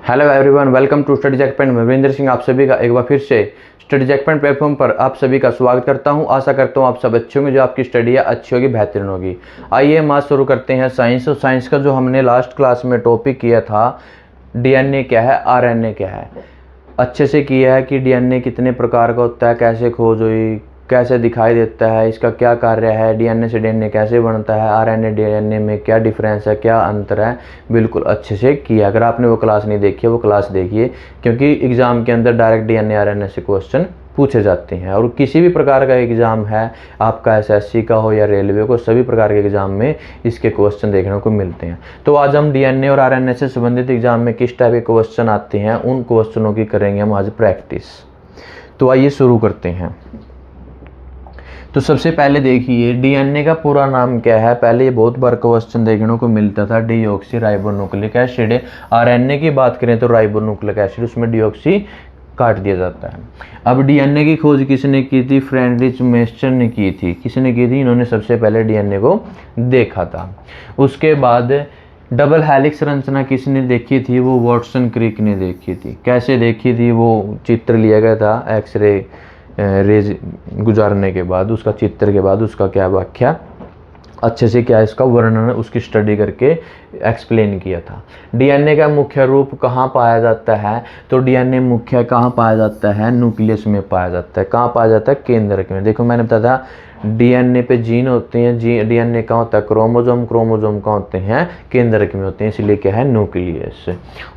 Hello everyone, welcome to study जैकपेंट। मैं वीरेंद्र सिंह आप सभी का एक बार फिर से स्टडी जैकपेंट प्लेटफॉर्म पर आप सभी का स्वागत करता हूं। आशा करता हूं आप सब अच्छे होंगे, जो आपकी स्टडी है अच्छी होगी, बेहतरीन होगी। आइए हम आज शुरू करते हैं साइंस। और साइंस का जो हमने लास्ट क्लास में टॉपिक किया था, डीएनए क्या है, आरएनए क्या है, अच्छे से किया है कि डीएनए कितने प्रकार का होता है, कैसे खोज हुई, कैसे दिखाई देता है, इसका क्या कार्य है, डीएनए से डीएनए कैसे बनता है, आरएनए डीएनए में क्या डिफरेंस है, क्या अंतर है, बिल्कुल अच्छे से किया। अगर आपने वो क्लास नहीं देखी है वो क्लास देखिए, क्योंकि एग्ज़ाम के अंदर डायरेक्ट डीएनए आरएनए से क्वेश्चन पूछे जाते हैं। और किसी भी प्रकार का एग्ज़ाम है, आपका एसएससी का हो या रेलवे को, सभी प्रकार के एग्ज़ाम में इसके क्वेश्चन देखने को मिलते हैं। तो आज हम डीएनए और आरएनए से संबंधित एग्ज़ाम में किस टाइप के क्वेश्चन आते हैं, उन क्वेश्चनों की करेंगे हम आज प्रैक्टिस। तो आइए शुरू करते हैं। तो सबसे पहले देखिए, डीएनए का पूरा नाम क्या है। पहले ये बहुत बार क्वेश्चन देखने को मिलता था, डीऑक्सी राइबोन्यूक्लिक एसिड। आरएनए की बात करें तो राइबोन्यूक्लिक एसिड, उसमें डीऑक्सी काट दिया जाता है। अब डीएनए की खोज किसने की थी? फ्रेडरिच मेस्चर ने की थी। किसने की थी? इन्होंने सबसे पहले डीएनए को देखा था। उसके बाद डबल हेलिक्स संरचना किसने देखी थी? वो वाटसन क्रिक ने देखी थी। कैसे देखी थी? वो चित्र लिया गया था एक्सरे रेज गुजारने के बाद, उसका चित्र के बाद उसका क्या व्याख्या अच्छे से क्या इसका वर्णन उसकी स्टडी करके एक्सप्लेन किया था। डीएनए का मुख्य रूप कहाँ पाया जाता है? तो डीएनए मुख्य कहाँ पाया जाता है? न्यूक्लियस में पाया जाता है। कहाँ पाया जाता है? केंद्रक में। देखो मैंने बताया था डीएनए पे जीन होते हैं, डीएनए कहाँ होता है? क्रोमोजोम। क्रोमोजोम कहाँ होते हैं? केंद्रक में होते हैं, इसलिए क्या है? न्यूक्लियस।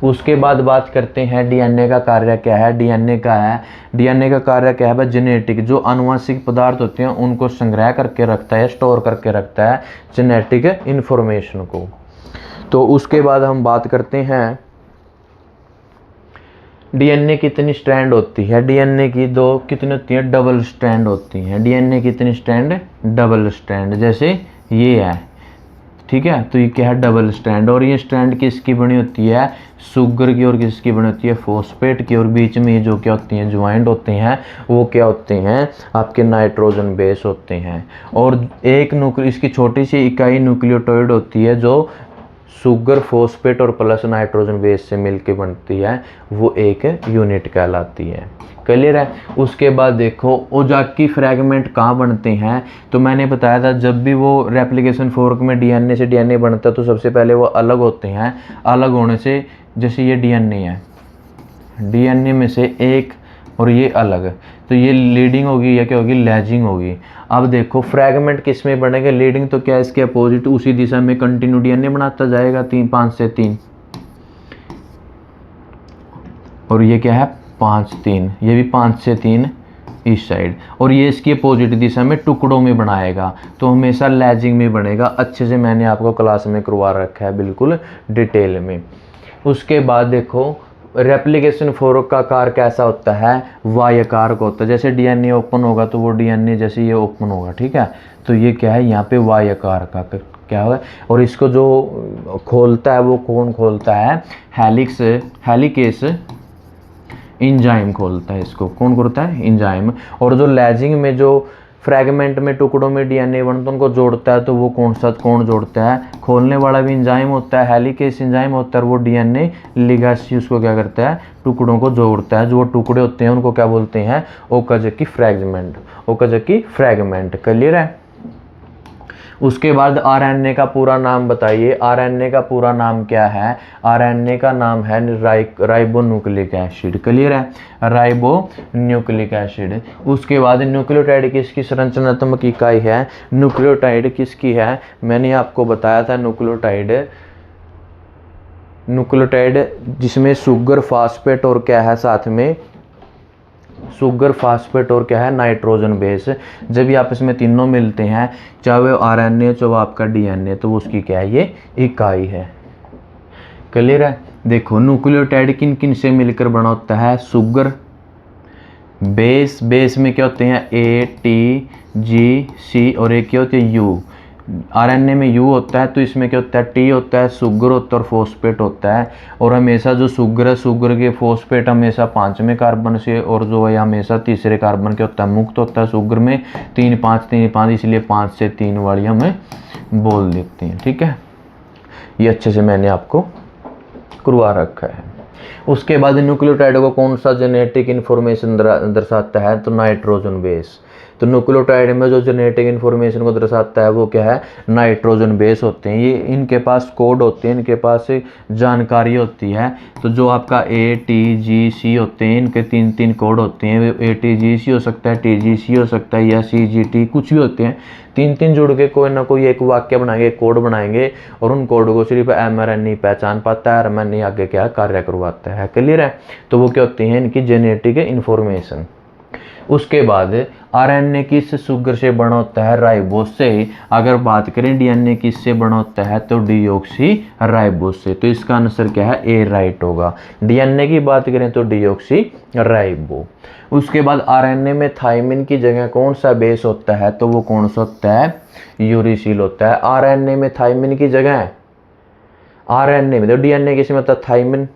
उसके बाद बात करते हैं डीएनए का कार्य क्या है। डीएनए का कार्य क्या है? जेनेटिक, जो आनुवंशिक पदार्थ होते हैं उनको संग्रह करके रखता है, स्टोर करके रखता है जेनेटिक इंफॉर्मेशन को। तो उसके बाद हम बात करते हैं डीएनए कितनी स्ट्रैंड होती है। डीएनए की कितनी होती है? डबल स्ट्रैंड होती हैं। डीएनए कितनी स्ट्रैंड? Double strand. जैसे ये है, ठीक है, तो ये क्या है? Double strand. और ये स्ट्रैंड किसकी बनी होती है? शुगर की। और किसकी बनी होती है? फॉस्फेट की। और बीच में ये जो क्या होती हैं? ज्वाइंट होते हैं, वो क्या होते हैं? आपके नाइट्रोजन बेस होते हैं। और एक इसकी छोटी सी इकाई न्यूक्लियोटाइड होती है, जो शुगर, फॉस्फेट और प्लस नाइट्रोजन बेस से मिलके बनती है, वो एक यूनिट कहलाती है। क्लियर है? उसके बाद देखो ओजाकी फ्रैगमेंट कहाँ बनते हैं। तो मैंने बताया था, जब भी वो रेप्लिकेशन फोर्क में डीएनए से डीएनए बनता है तो सबसे पहले वो अलग होते हैं। अलग होने से, जैसे ये डीएनए है, डीएनए में से एक और ये अलग, तो ये लीडिंग होगी या क्या होगी? लैजिंग होगी। अब देखो फ्रैगमेंट किस में बनेगा? लीडिंग, तो क्या इसके अपोजिट उसी दिशा में कंटिन्यू डीएनए बनाता जाएगा, 5 से 3। और ये क्या है? 5 3, ये भी 5 से 3 इस साइड। और ये इसकी अपोजिट दिशा में टुकड़ों में बनाएगा, तो हमेशा लैजिंग में बनेगा। अच्छे से मैंने आपको क्लास में करवा रखा है, बिल्कुल डिटेल में। उसके बाद देखो रेप्लिकेशन फोर्क का आकार कैसा होता है? वाई आकार का होता है। जैसे डीएनए ओपन होगा तो वो डीएनए जैसे ये ओपन होगा, ठीक है, तो ये क्या है? यहाँ पे वाई आकार का क्या होगा। और इसको जो खोलता है वो कौन खोलता है? हेलिकेस एंजाइम खोलता है इसको। कौन खोलता है? एंजाइम। और जो लैजिंग में जो फ्रैगमेंट में टुकड़ों में डीएनए बनता है उनको जोड़ता है, तो वो कौन जोड़ता है? खोलने वाला भी एंजाइम होता है, हेलिकेस एंजाइम होता है। और वो डीएनए लिगेसी उसको क्या करता है? टुकड़ों को जोड़ता है। जो टुकड़े होते हैं उनको क्या बोलते हैं? Okazaki fragment. Okazaki fragment. Clear है? उसके बाद आरएनए का पूरा नाम बताइए। आरएनए का पूरा नाम क्या है? आरएनए का नाम है राइबोन्यूक्लिक एसिड। क्लियर है? Ribonucleic acid. उसके बाद न्यूक्लियोटाइड किसकी संरचनात्मक इकाई है? न्यूक्लियोटाइड किसकी है? मैंने आपको बताया था न्यूक्लियोटाइड जिसमें शुगर, फास्फेट और क्या है साथ में? शुगर, फास्फेट और क्या है? Nitrogen base. जब ये आपस में तीनों मिलते हैं, चाहे वो आरएनए चाहे वो आपका डीएनए, तो उसकी क्या है? ये इकाई है। क्लियर है? देखो न्यूक्लियोटाइड किन किन से मिलकर बना होता है? शुगर, बेस में क्या होते हैं? ए, टी, जी, सी, और एक क्या होती है? यू। आरएनए में यू होता है, तो इसमें क्या होता है? टी होता है, शुगर होता है और फॉस्फेट होता है। और हमेशा जो शुगर है, शुगर के फॉस्फेट हमेशा 5वें कार्बन से, और जो है हमेशा तीसरे कार्बन के होता है, मुक्त होता है। शुगर में 3 5 3 5, इसलिए 5 से 3 वाली हमें बोल देते हैं। ठीक है, ये अच्छे से मैंने आपको करवा रखा है। उसके बाद न्यूक्लियोटाइड को कौन सा जेनेटिक इन्फॉर्मेशन दर्शाता है, तो नाइट्रोजन बेस। तो न्यूक्लियोटाइड में जो जेनेटिक इन्फॉर्मेशन को दर्शाता है वो क्या है, नाइट्रोजन बेस होते हैं। ये इनके पास कोड होते हैं, इनके पास जानकारी होती है। तो जो आपका ATGC होते हैं, इनके 3 कोड होते हैं। ATGC हो सकता है, TGC हो सकता है, या CGT, कुछ भी होते हैं। 3 जुड़ के कोई ना कोई एक वाक्य बनाएंगे, एक कोड बनाएंगे, और उन कोड को सिर्फ mRNA पहचान पाता है, mRNA आगे क्या कार्य करवाता है। क्लियर है। तो वो क्या होती है, इनकी जेनेटिक इन्फॉर्मेशन। उसके बाद RNA किस शुगर से बना होता है, राइबोस से। अगर बात करें DNA किससे बना होता है, तो डीऑक्सी राइबोस से। तो इसका आंसर क्या है, A राइट होगा। DNA की बात करें तो डीऑक्सी राइबो। उसके बाद RNA में थाइमिन की जगह कौन सा बेस होता है, तो वो कौन सा होता है, यूरिसिल होता है। RNA में थाइमिन की जगह, RNA में तो DNA किसमें होता है, थाइमिन,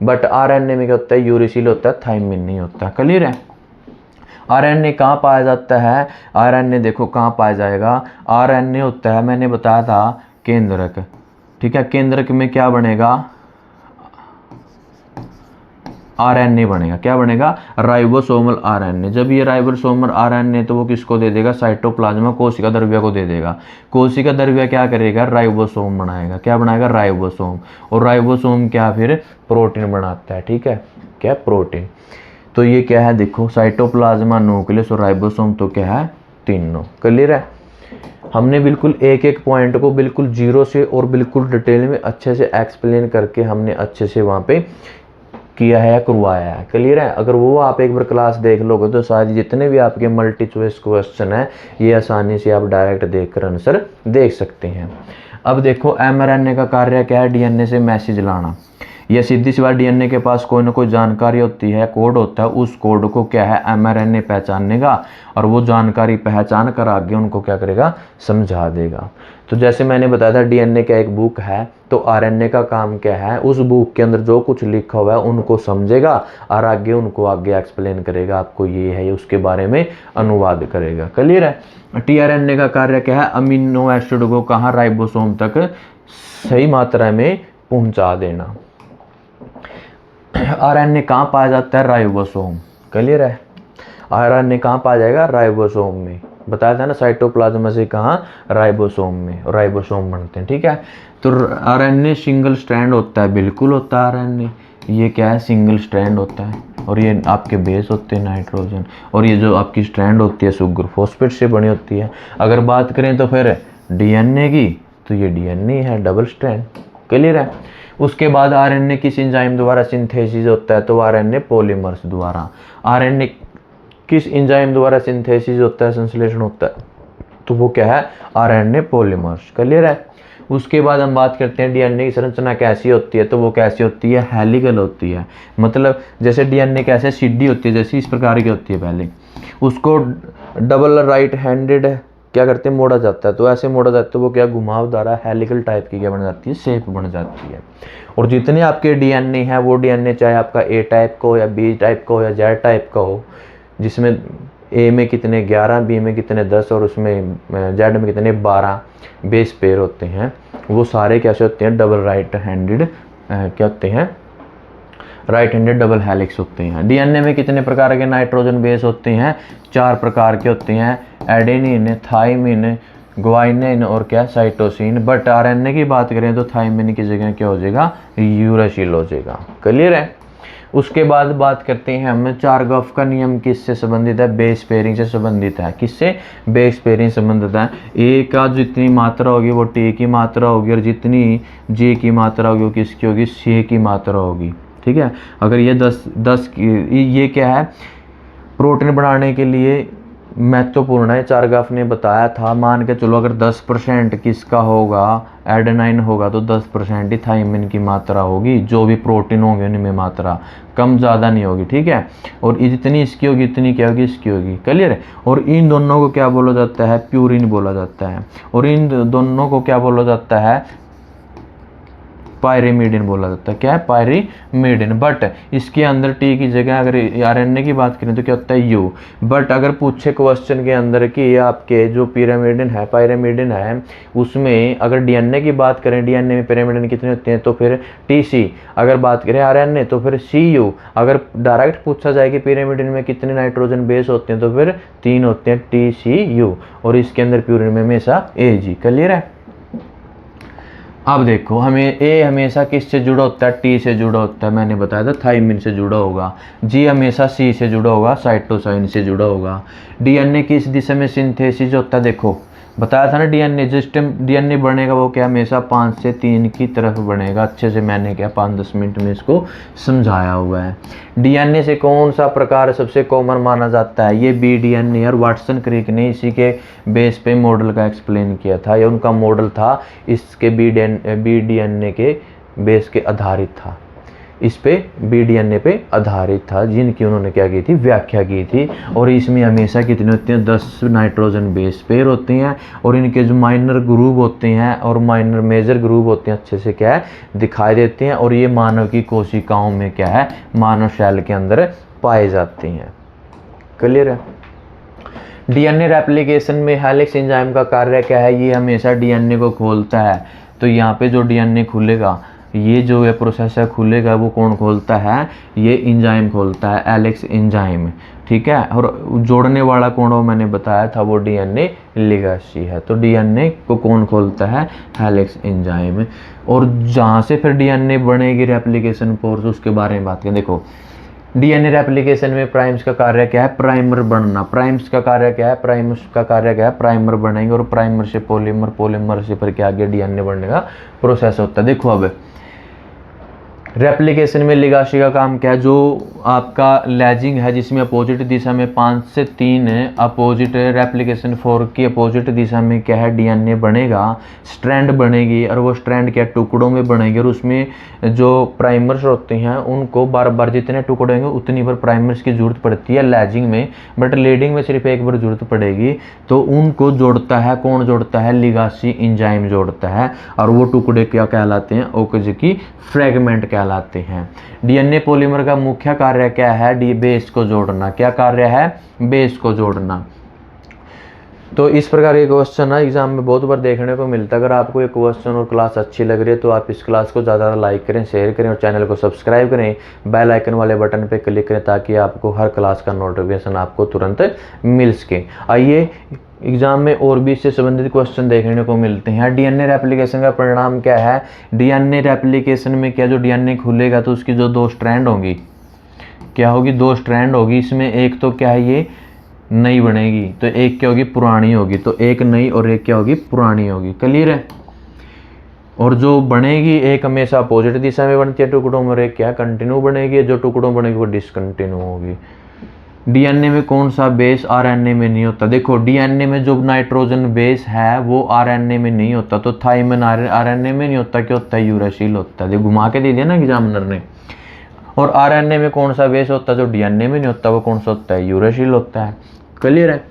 बट RNA में क्या होता है, यूरिसिल होता है, थाइमिन नहीं होता। क्लियर है। RNA कहाँ पाया जाता है, RNA देखो कहाँ पाया जाएगा। RNA होता है, मैंने बताया था, केंद्रक। ठीक है, केंद्रक में क्या बनेगा, RNA बनेगा। क्या बनेगा, राइबोसोमल RNA। जब ये राइबोसोमल RNA तो वो किसको दे देगा, साइटोप्लाज्मा कोशिका द्रव्य को दे देगा। कोशिका द्रव्य क्या करेगा, राइबोसोम बनाएगा। क्या बनाएगा, राइबोसोम। और राइबोसोम क्या, फिर प्रोटीन बनाता है। ठीक है, क्या, प्रोटीन। तो ये क्या है, देखो, साइटोप्लाज्मा, न्यूक्लियस और राइबोसोम, तो क्या है, तीनों। क्लियर है। हमने बिल्कुल एक एक पॉइंट को बिल्कुल जीरो से और बिल्कुल डिटेल में अच्छे से एक्सप्लेन करके हमने अच्छे से वहाँ पे किया है, करवाया है। क्लियर है। अगर वो आप एक बार क्लास देख लोगे तो शायद जितने भी आपके मल्टी चॉइस क्वेश्चन है ये आसानी से आप डायरेक्ट देखकर आंसर देख सकते हैं। अब देखो, mRNA का कार्य क्या है, DNA से मैसेज लाना। यह सीधी सी बात, DNA के पास कोई ना कोई जानकारी होती है, कोड होता है। उस कोड को क्या है, mRNA पहचानेगा, और वो जानकारी पहचान कर आगे उनको क्या करेगा, समझा देगा। तो जैसे मैंने बताया था, DNA का एक बुक है, तो RNA का काम क्या है, उस बुक के अंदर जो कुछ लिखा हुआ है उनको समझेगा और आगे उनको आगे एक्सप्लेन करेगा, आपको ये है, उसके बारे में अनुवाद करेगा। क्लियर है। tRNA का कार्य क्या है, अमीनो एसिड को कहाँ, राइबोसोम तक सही मात्रा में पहुंचा देना। RNA कहाँ पाया जाता है, राइबोसोम। क्लियर है। RNA कहाँ पाया जाएगा, राइबोसोम में। बताया था ना, साइटोप्लाज्मा से कहाँ, राइबोसोम में, राइबोसोम बनते हैं। ठीक है। तो RNA सिंगल स्ट्रैंड होता है, बिल्कुल होता है RNA। ये क्या है, सिंगल स्ट्रैंड होता है, और ये आपके बेस होते हैं नाइट्रोजन, और ये जो आपकी स्ट्रैंड होती है शुगर फॉस्फेट से बनी होती है। अगर बात करें तो फिर DNA की, तो ये DNA है, डबल स्ट्रैंड। क्लियर है। उसके बाद RNA किस एंजाइम द्वारा सिंथेसिस होता है, तो RNA पॉलीमर्स द्वारा। RNA किस एंजाइम द्वारा सिंथेसिस होता है, संश्लेषण होता है, तो वो क्या है, RNA पॉलीमर्स। क्लियर है। उसके बाद हम बात करते हैं DNA की संरचना कैसी होती है, तो वो कैसी होती है, हेलिकल होती है। मतलब जैसे DNA कैसे सीढ़ी होती है, जैसी इस प्रकार की होती है, पहले उसको डबल राइट हैंडेड क्या करते हैं, मोड़ा जाता है। तो ऐसे मोड़ा जाता है तो वो क्या, घुमावदार हेलिकल टाइप की क्या बन जाती है, शेप बन जाती है। और जितने आपके DNA है, वो DNA चाहे आपका A टाइप का हो या B टाइप का हो या Z टाइप का हो, जिसमें A में कितने 11, B में कितने 10 और उसमें Z में कितने 12 बेस पेयर होते हैं, वो सारे कैसे होते हैं, डबल राइट हैंडेड क्या होते हैं, राइट हैंडेड डबल हेलिक्स होते हैं। DNA में कितने प्रकार के नाइट्रोजन बेस होते हैं, 4 प्रकार के होते हैं, एडेनिन, थाइमिन, ग्वाइनिन और क्या, साइटोसिन। बट RNA की बात करें तो थाइमिन की जगह क्या हो जाएगा, यूरासिल हो जाएगा। क्लियर है। उसके बाद बात करते हैं हम, चारगॉफ का नियम किससे संबंधित है, बेस पेयरिंग से संबंधित है। किससे, बेस पेयरिंग संबंधित है। A का जितनी मात्रा होगी वो T की मात्रा होगी, और जितनी J की मात्रा होगी वो किसकी होगी, C की मात्रा होगी। ठीक है। अगर ये 10 ये क्या है, प्रोटीन बनाने के लिए महत्वपूर्ण है। चारगाफ ने बताया था, मान के चलो अगर 10% किसका होगा, एडेनाइन होगा, तो 10% ही थाइमिन की मात्रा होगी। जो भी प्रोटीन होंगे उनमें मात्रा कम ज़्यादा नहीं होगी। ठीक है। और जितनी इसकी होगी इतनी क्या होगी, इसकी होगी। क्लियर है। और इन दोनों को क्या बोला जाता है, प्यूरिन बोला जाता है। और इन दोनों को क्या बोला जाता है, पायरिमिडिन बोला जाता है। क्या है? पायरिमिडिन। बट इसके अंदर टी की जगह अगर आरएनए की बात करें तो क्या होता है? यू। बट अगर पूछे क्वेश्चन के अंदर कि आपके जो पिरामिडिन है, पायरिमिडिन है, उसमें अगर डीएनए की बात करें, डीएनए में पिरामिडिन कितने होते हैं, तो फिर टीसी। अगर बात करें आरएनए तो फिर सीयू। अगर डायरेक्ट पूछा जाए कि पिरामिडिन में कितने नाइट्रोजन बेस होते हैं तो फिर 3 होते हैं, टीसीयू। और इसके अंदर प्यूरिन में हमेशा एजी। क्लियर है? अब देखो, हमें ए हमेशा किससे जुड़ा होता है? टी से जुड़ा होता है, मैंने बताया था थाइमिन से जुड़ा होगा। जी हमेशा सी से जुड़ा होगा, साइटोसाइन से जुड़ा होगा। डीएनए किस दिशा में सिंथेसिस होता है? देखो बताया था ना, डीएनए जिस टाइम डीएनए बनेगा वो क्या हमेशा 5 से 3 की तरफ बनेगा। अच्छे से मैंने क्या 5-10 मिनट में इसको समझाया हुआ है। डीएनए से कौन सा प्रकार सबसे कॉमन माना जाता है? ये बी डीएनए। और वाटसन क्रिक ने इसी के बेस पे मॉडल का एक्सप्लेन किया था, या उनका मॉडल था इसके बी डीएनए के बेस के आधारित था, इस पे बी डीएनए पे आधारित था, जिनकी उन्होंने क्या की थी? व्याख्या की थी। और इसमें हमेशा कितने होते हैं? 10 नाइट्रोजन बेस पेयर होते हैं। और इनके जो माइनर ग्रुप होते हैं और माइनर मेजर ग्रुप होते हैं अच्छे से क्या है? दिखाई देते हैं। और ये मानव की कोशिकाओं में क्या है? मानव सेल के अंदर पाए जाते हैं। क्लियर है? डीएनए रेप्लिकेशन में हेलिक्स एंजाइम का कार्य क्या है? ये हमेशा डीएनए को खोलता है। तो यहाँ पे जो डीएनए खुलेगा, ये जो है प्रोसेस है खुलेगा, वो कौन खोलता है? ये एंजाइम खोलता है, हेलिक्स एंजाइम। ठीक है? और जोड़ने वाला कौन हो? मैंने बताया था वो डीएनए लिगेसी है। तो डीएनए को कौन खोलता है? Helix enzyme. और जहाँ से फिर डीएनए बनेगी रेप्लिकेशन फोर्स, उसके बारे में बात करें। देखो डीएनए रेप्लिकेशन में प्राइम्स का कार्य क्या है? प्राइमर बनना। प्राइम्स का कार्य क्या है? प्राइम्स का कार्य क्या है? प्राइमर बनेंगे। और प्राइमर से पॉलीमर, पॉलीमर से फिर क्या आगे डीएनए बनने का प्रोसेस होता है। देखो अब रेप्लिकेशन में लिगासी का काम क्या है? जो आपका लैजिंग है जिसमें अपोजिट दिशा में 5 से 3 अपोजिट रेप्लिकेशन फोर्क की अपोजिट दिशा में क्या है? डीएनए बनेगा, स्ट्रैंड बनेगी। और वो स्ट्रैंड क्या टुकड़ों में बनेगी। और उसमें जो प्राइमर्स होते हैं उनको बार बार जितने टुकड़े होंगे उतनी बार प्राइमर्स की जरूरत पड़ती है लैजिंग में। बट लीडिंग में सिर्फ एक बार जरूरत पड़ेगी। तो उनको जोड़ता है कौन? जोड़ता है लिगासी एंजाइम जोड़ता है। और वो टुकड़े क्या कहलाते हैं? ओकेज की फ्रेगमेंट कहलाते हैं। डीएनए पॉलीमर का मुख्य कार्य क्या है? डी बेस को जोड़ना। क्या कार्य है? बेस को जोड़ना। तो इस प्रकार के क्वेश्चन है एग्जाम में बहुत बार देखने को मिलता है। अगर आपको ये क्वेश्चन और क्लास अच्छी लग रही है तो आप इस क्लास को ज़्यादा लाइक करें, शेयर करें और चैनल को सब्सक्राइब करें। बेल आइकन वाले बटन पे क्लिक करें ताकि आपको हर क्लास का नोटिफिकेशन आपको तुरंत मिल सके। आइए एग्जाम में और भी इससे संबंधित क्वेश्चन देखने को मिलते हैं। डीएनए रेप्लिकेशन का परिणाम क्या है? डीएनए रेप्लिकेशन में क्या जो डीएनए खुलेगा तो उसकी जो 2 स्ट्रैंड होंगी, क्या होगी? 2 स्ट्रैंड होगी। इसमें एक तो क्या है? ये नई बनेगी, तो एक क्या होगी? पुरानी होगी। तो एक नई और एक क्या होगी? पुरानी होगी। क्लियर है? और जो बनेगी एक हमेशा अपोजिट दिशा में बनती है टुकड़ों में, और एक क्या कंटिन्यू बनेगी। जो टुकड़ों बनेगी वो डिसकंटिन्यू होगी। डीएनए में कौन सा बेस आरएनए में नहीं होता? देखो डीएनए में जो नाइट्रोजन बेस है वो आरएनए में नहीं होता। तो थाइमिन आरएनए में नहीं होता। क्या होता है? यूरासिल होता है। घुमा के दे दिया ना एग्जामिनर ने। और आरएनए में कौन सा बेस होता है जो डीएनए में नहीं होता? वो कौन सा होता है? यूरासिल होता है। क्लियर है?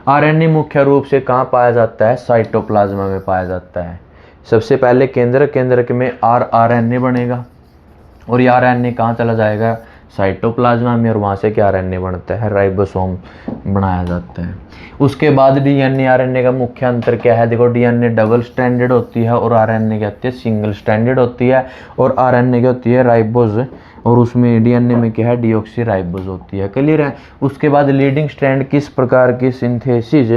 आरएनए मुख्य रूप से कहाँ पाया जाता है? साइटोप्लाज्मा में पाया जाता है। सबसे पहले केंद्रक में आरएनए बनेगा। और ये आरएनए कहाँ चला जाएगा? साइटोप्लाज्मा में। और वहाँ से क्या आरएनए बनता है? राइबोसोम बनाया जाता है। उसके बाद डीएनए आरएनए का मुख्य अंतर क्या है? देखो डीएनए डबल स्ट्रैंडेड होती है और आरएनए क्या होती है? सिंगल स्ट्रैंडेड होती है। और आरएनए क्या होती है? राइबोज। और उसमें डीएनए में क्या है? डीऑक्सी राइबोज होती है। क्लियर है? उसके बाद लीडिंग स्ट्रैंड किस प्रकार की सिंथेसिस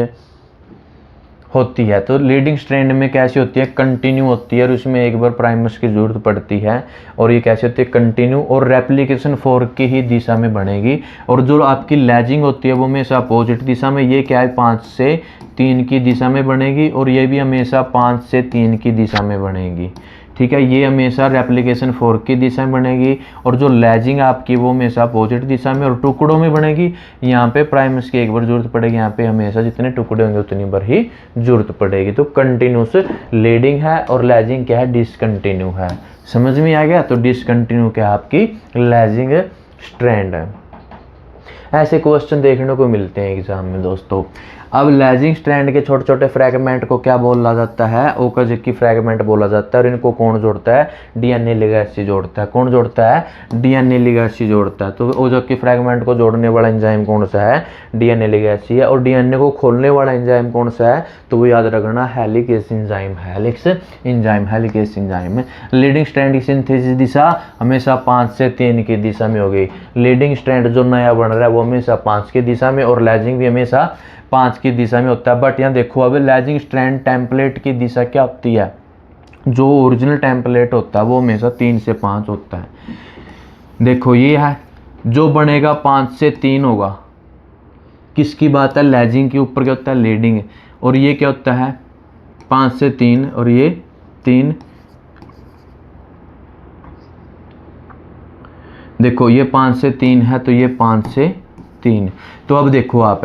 होती है? तो लीडिंग स्ट्रैंड में कैसी होती है? कंटिन्यू होती है। और उसमें एक बार प्राइमर्स की जरूरत पड़ती है। और ये कैसे होती है? कंटिन्यू। और रेप्लिकेशन फोर्क की ही दिशा में बनेगी। और जो आपकी लैजिंग होती है वो हमेशा अपोजिट दिशा में। ये क्या है? 5 से 3 की दिशा में बनेगी। और ये भी हमेशा 5 से 3 की दिशा में बनेगी। ठीक है? ये हमेशा रेप्लिकेशन फोर्क की दिशा में बनेगी। और जो लैजिंग आपकी वो हमेशा अपोजिट दिशा में और टुकड़ों में बनेगी। यहाँ पे प्राइमर्स की एक बार जरूरत पड़ेगी। यहाँ पे हमेशा जितने टुकड़े होंगे उतनी बार ही जरूरत पड़ेगी। तो कंटिन्यूस लीडिंग है और लैजिंग क्या है? डिसकंटिन्यू है। समझ में आ गया? तो डिसकंटिन्यू क्या है? आपकी लैजिंग स्ट्रैंड है। ऐसे क्वेश्चन देखने को मिलते हैं एग्जाम में दोस्तों। अब लेजिंग स्ट्रैंड के छोटे छोटे फ्रैगमेंट को क्या बोला जाता है? ओकाज़की फ्रैगमेंट बोला जाता है। और इनको कौन जोड़ता है? डीएनए लिगेंड जोड़ता है। कौन जोड़ता है? डीएनए लिगेंड जोड़ता है। तो ओकाज़की फ्रैगमेंट को जोड़ने वाला एंजाइम कौन सा है? डीएनए लिगेंड है। और डीएनए को खोलने वाला एंजाइम कौन सा है? तो वो याद रखना हेलिकेस एंजाइम है। Helicase enzyme. लीडिंग स्ट्रैंड की सिंथेसिस दिशा हमेशा 5 से 3 की दिशा में होगी। लीडिंग स्ट्रैंड जो नया बन रहा है वो हमेशा 5 की दिशा में, और लेजिंग भी हमेशा 5 की दिशा में होता है। बट यहाँ देखो, अब लेजिंग स्ट्रैंड टेम्पलेट की दिशा क्या होती है? जो ओरिजिनल टेम्पलेट होता है वो हमेशा 3 से 5 होता है। देखो ये है जो बनेगा 5 से 3 होगा। किसकी बात है? लेजिंग के ऊपर क्या होता है? लीडिंग। और ये क्या होता है? 5 से 3, और ये 3। देखो ये 5 से 3 है, तो ये 5 से 3। तो अब देखो आप,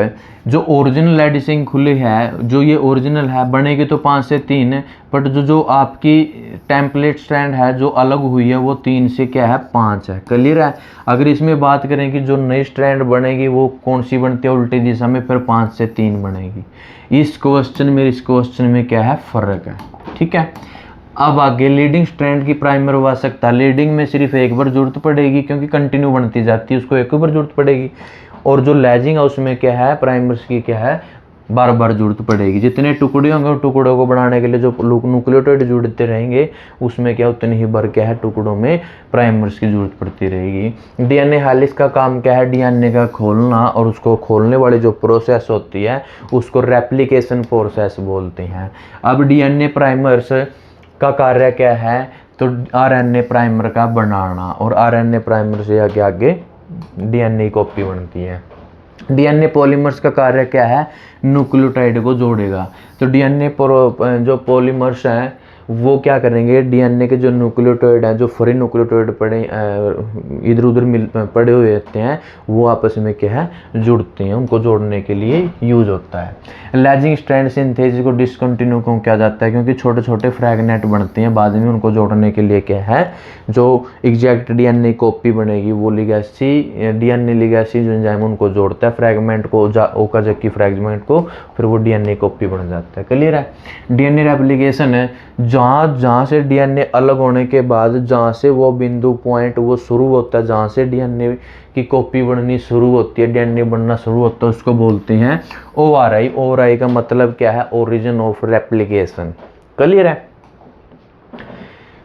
जो ओरिजिनल लेडिसिंग खुली है, जो ये ओरिजिनल है, बनेगी तो 5 से 3, बट जो आपकी टेम्पलेट स्ट्रैंड है जो अलग हुई है वो 3 से क्या है? 5 है। क्लियर है? अगर इसमें बात करें कि जो नई स्ट्रैंड बनेगी वो कौन सी बनती है? उल्टी दिशा में, फिर 5 से 3 बनेगी। इस क्वेश्चन में इस क्वेश्चन में क्या है? फर्क है। ठीक है। अब आगे लीडिंग स्ट्रैंड की प्राइमर आवश्यकता। लीडिंग में सिर्फ एक बार जरूरत पड़ेगी, क्योंकि कंटिन्यू बनती जाती है, उसको एक बार जरूरत पड़ेगी। और जो लेजिंग है उसमें क्या है? प्राइमर्स की क्या है? बार बार जरूरत पड़ेगी। जितने टुकड़े होंगे टुकड़ों को बनाने के लिए जो न्यूक्लियोटाइड जुड़ते रहेंगे उसमें क्या उतनी ही बार क्या है? टुकड़ों में प्राइमर्स की जरूरत पड़ती रहेगी। डीएनए हेलिक्स का काम क्या है? डीएनए का खोलना, और उसको खोलने वाली जो प्रोसेस होती है उसको रेप्लिकेशन प्रोसेस बोलते हैं। अब डीएनए प्राइमर्स का कार्य क्या है? तो आरएनए प्राइमर का बनाना, और आरएनए प्राइमर से आगे आगे डीएनए कॉपी बनती है। डीएनए पॉलीमर्स का कार्य क्या है? न्यूक्लियोटाइड को जोड़ेगा। तो डीएनए जो पॉलीमर्स हैं वो क्या करेंगे? डीएनए के जो न्यूक्लियोटाइड हैं, जो फ्री न्यूक्लियोटाइड पड़े इधर उधर पड़े हुए रहते हैं, वो आपस में क्या है? जुड़ते हैं। उनको जोड़ने के लिए यूज होता है। लेजिंग स्ट्रैंड सिंथेसिस को डिसकंटिन्यू क्यों किया जाता है? क्योंकि छोटे छोटे फ्रैगमेंट बनते हैं, बाद में उनको जोड़ने के लिए क्या है? जो एग्जैक्ट डीएनए कॉपी बनेगी वो डीएनए लिगेंड जो एंजाइम उनको जोड़ता है फ्रैगमेंट को, ओकाज़की फ्रैगमेंट को, फिर वो डीएनए कॉपी बन जाता है। क्लियर है? डीएनए रेप्लिकेशन है जहाँ से डीएनए अलग होने के बाद जहाँ से वो बिंदु पॉइंट वो शुरू होता है, जहाँ से डीएनए की कॉपी बननी शुरू होती है, डीएनए बनना शुरू होता है, उसको बोलते हैं ओआरआई। ओआरआई का मतलब क्या है? Origin of replication. क्लियर है?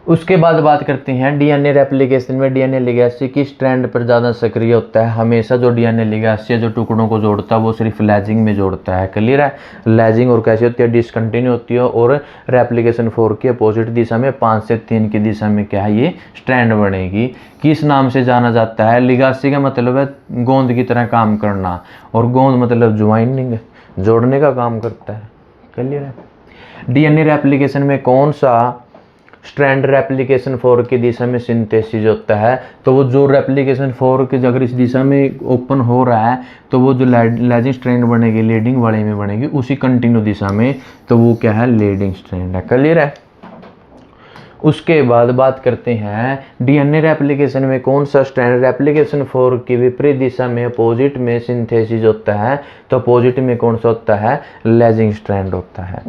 उसके बाद बात करते हैं डीएनए रेप्लिकेशन में डीएनए लिगेंड किस स्ट्रैंड पर ज़्यादा सक्रिय होता है? हमेशा जो डीएनए लिगेंड जो टुकड़ों को जोड़ता है वो सिर्फ लेजिंग में जोड़ता है। क्लियर है? लेजिंग और कैसे होती है? डिसकंटिन्यू होती है, और रेप्लिकेशन 4 की अपोजिट दिशा में 5 से 3 की दिशा में क्या है? ये स्ट्रैंड बनेगी। किस नाम से जाना जाता है? लिगेंड का मतलब है गोंद की तरह काम करना, और गोंद मतलब ज्वाइनिंग, जोड़ने का काम करता है। क्लियर है? डीएनए रेप्लिकेशन में कौन सा स्ट्रैंड रेप्लिकेशन 4 की दिशा में सिंथेसिस होता है? तो वो जो रेप्लिकेशन 4 की अगर इस दिशा में ओपन हो रहा है तो वो जो लेजिंग स्ट्रैंड बनेगी लीडिंग वाले में बनेगी उसी कंटिन्यू दिशा में, तो वो क्या है? लीडिंग स्ट्रैंड है। क्लियर है? उसके बाद बात करते हैं डीएनए रेप्लिकेशन में कौन सा स्ट्रैंड रेप्लिकेशन 4 की विपरीत दिशा में अपोजिट में सिंथेसिस होता है? तो अपोजिट में कौन सा होता है? लेजिंग स्ट्रैंड होता है।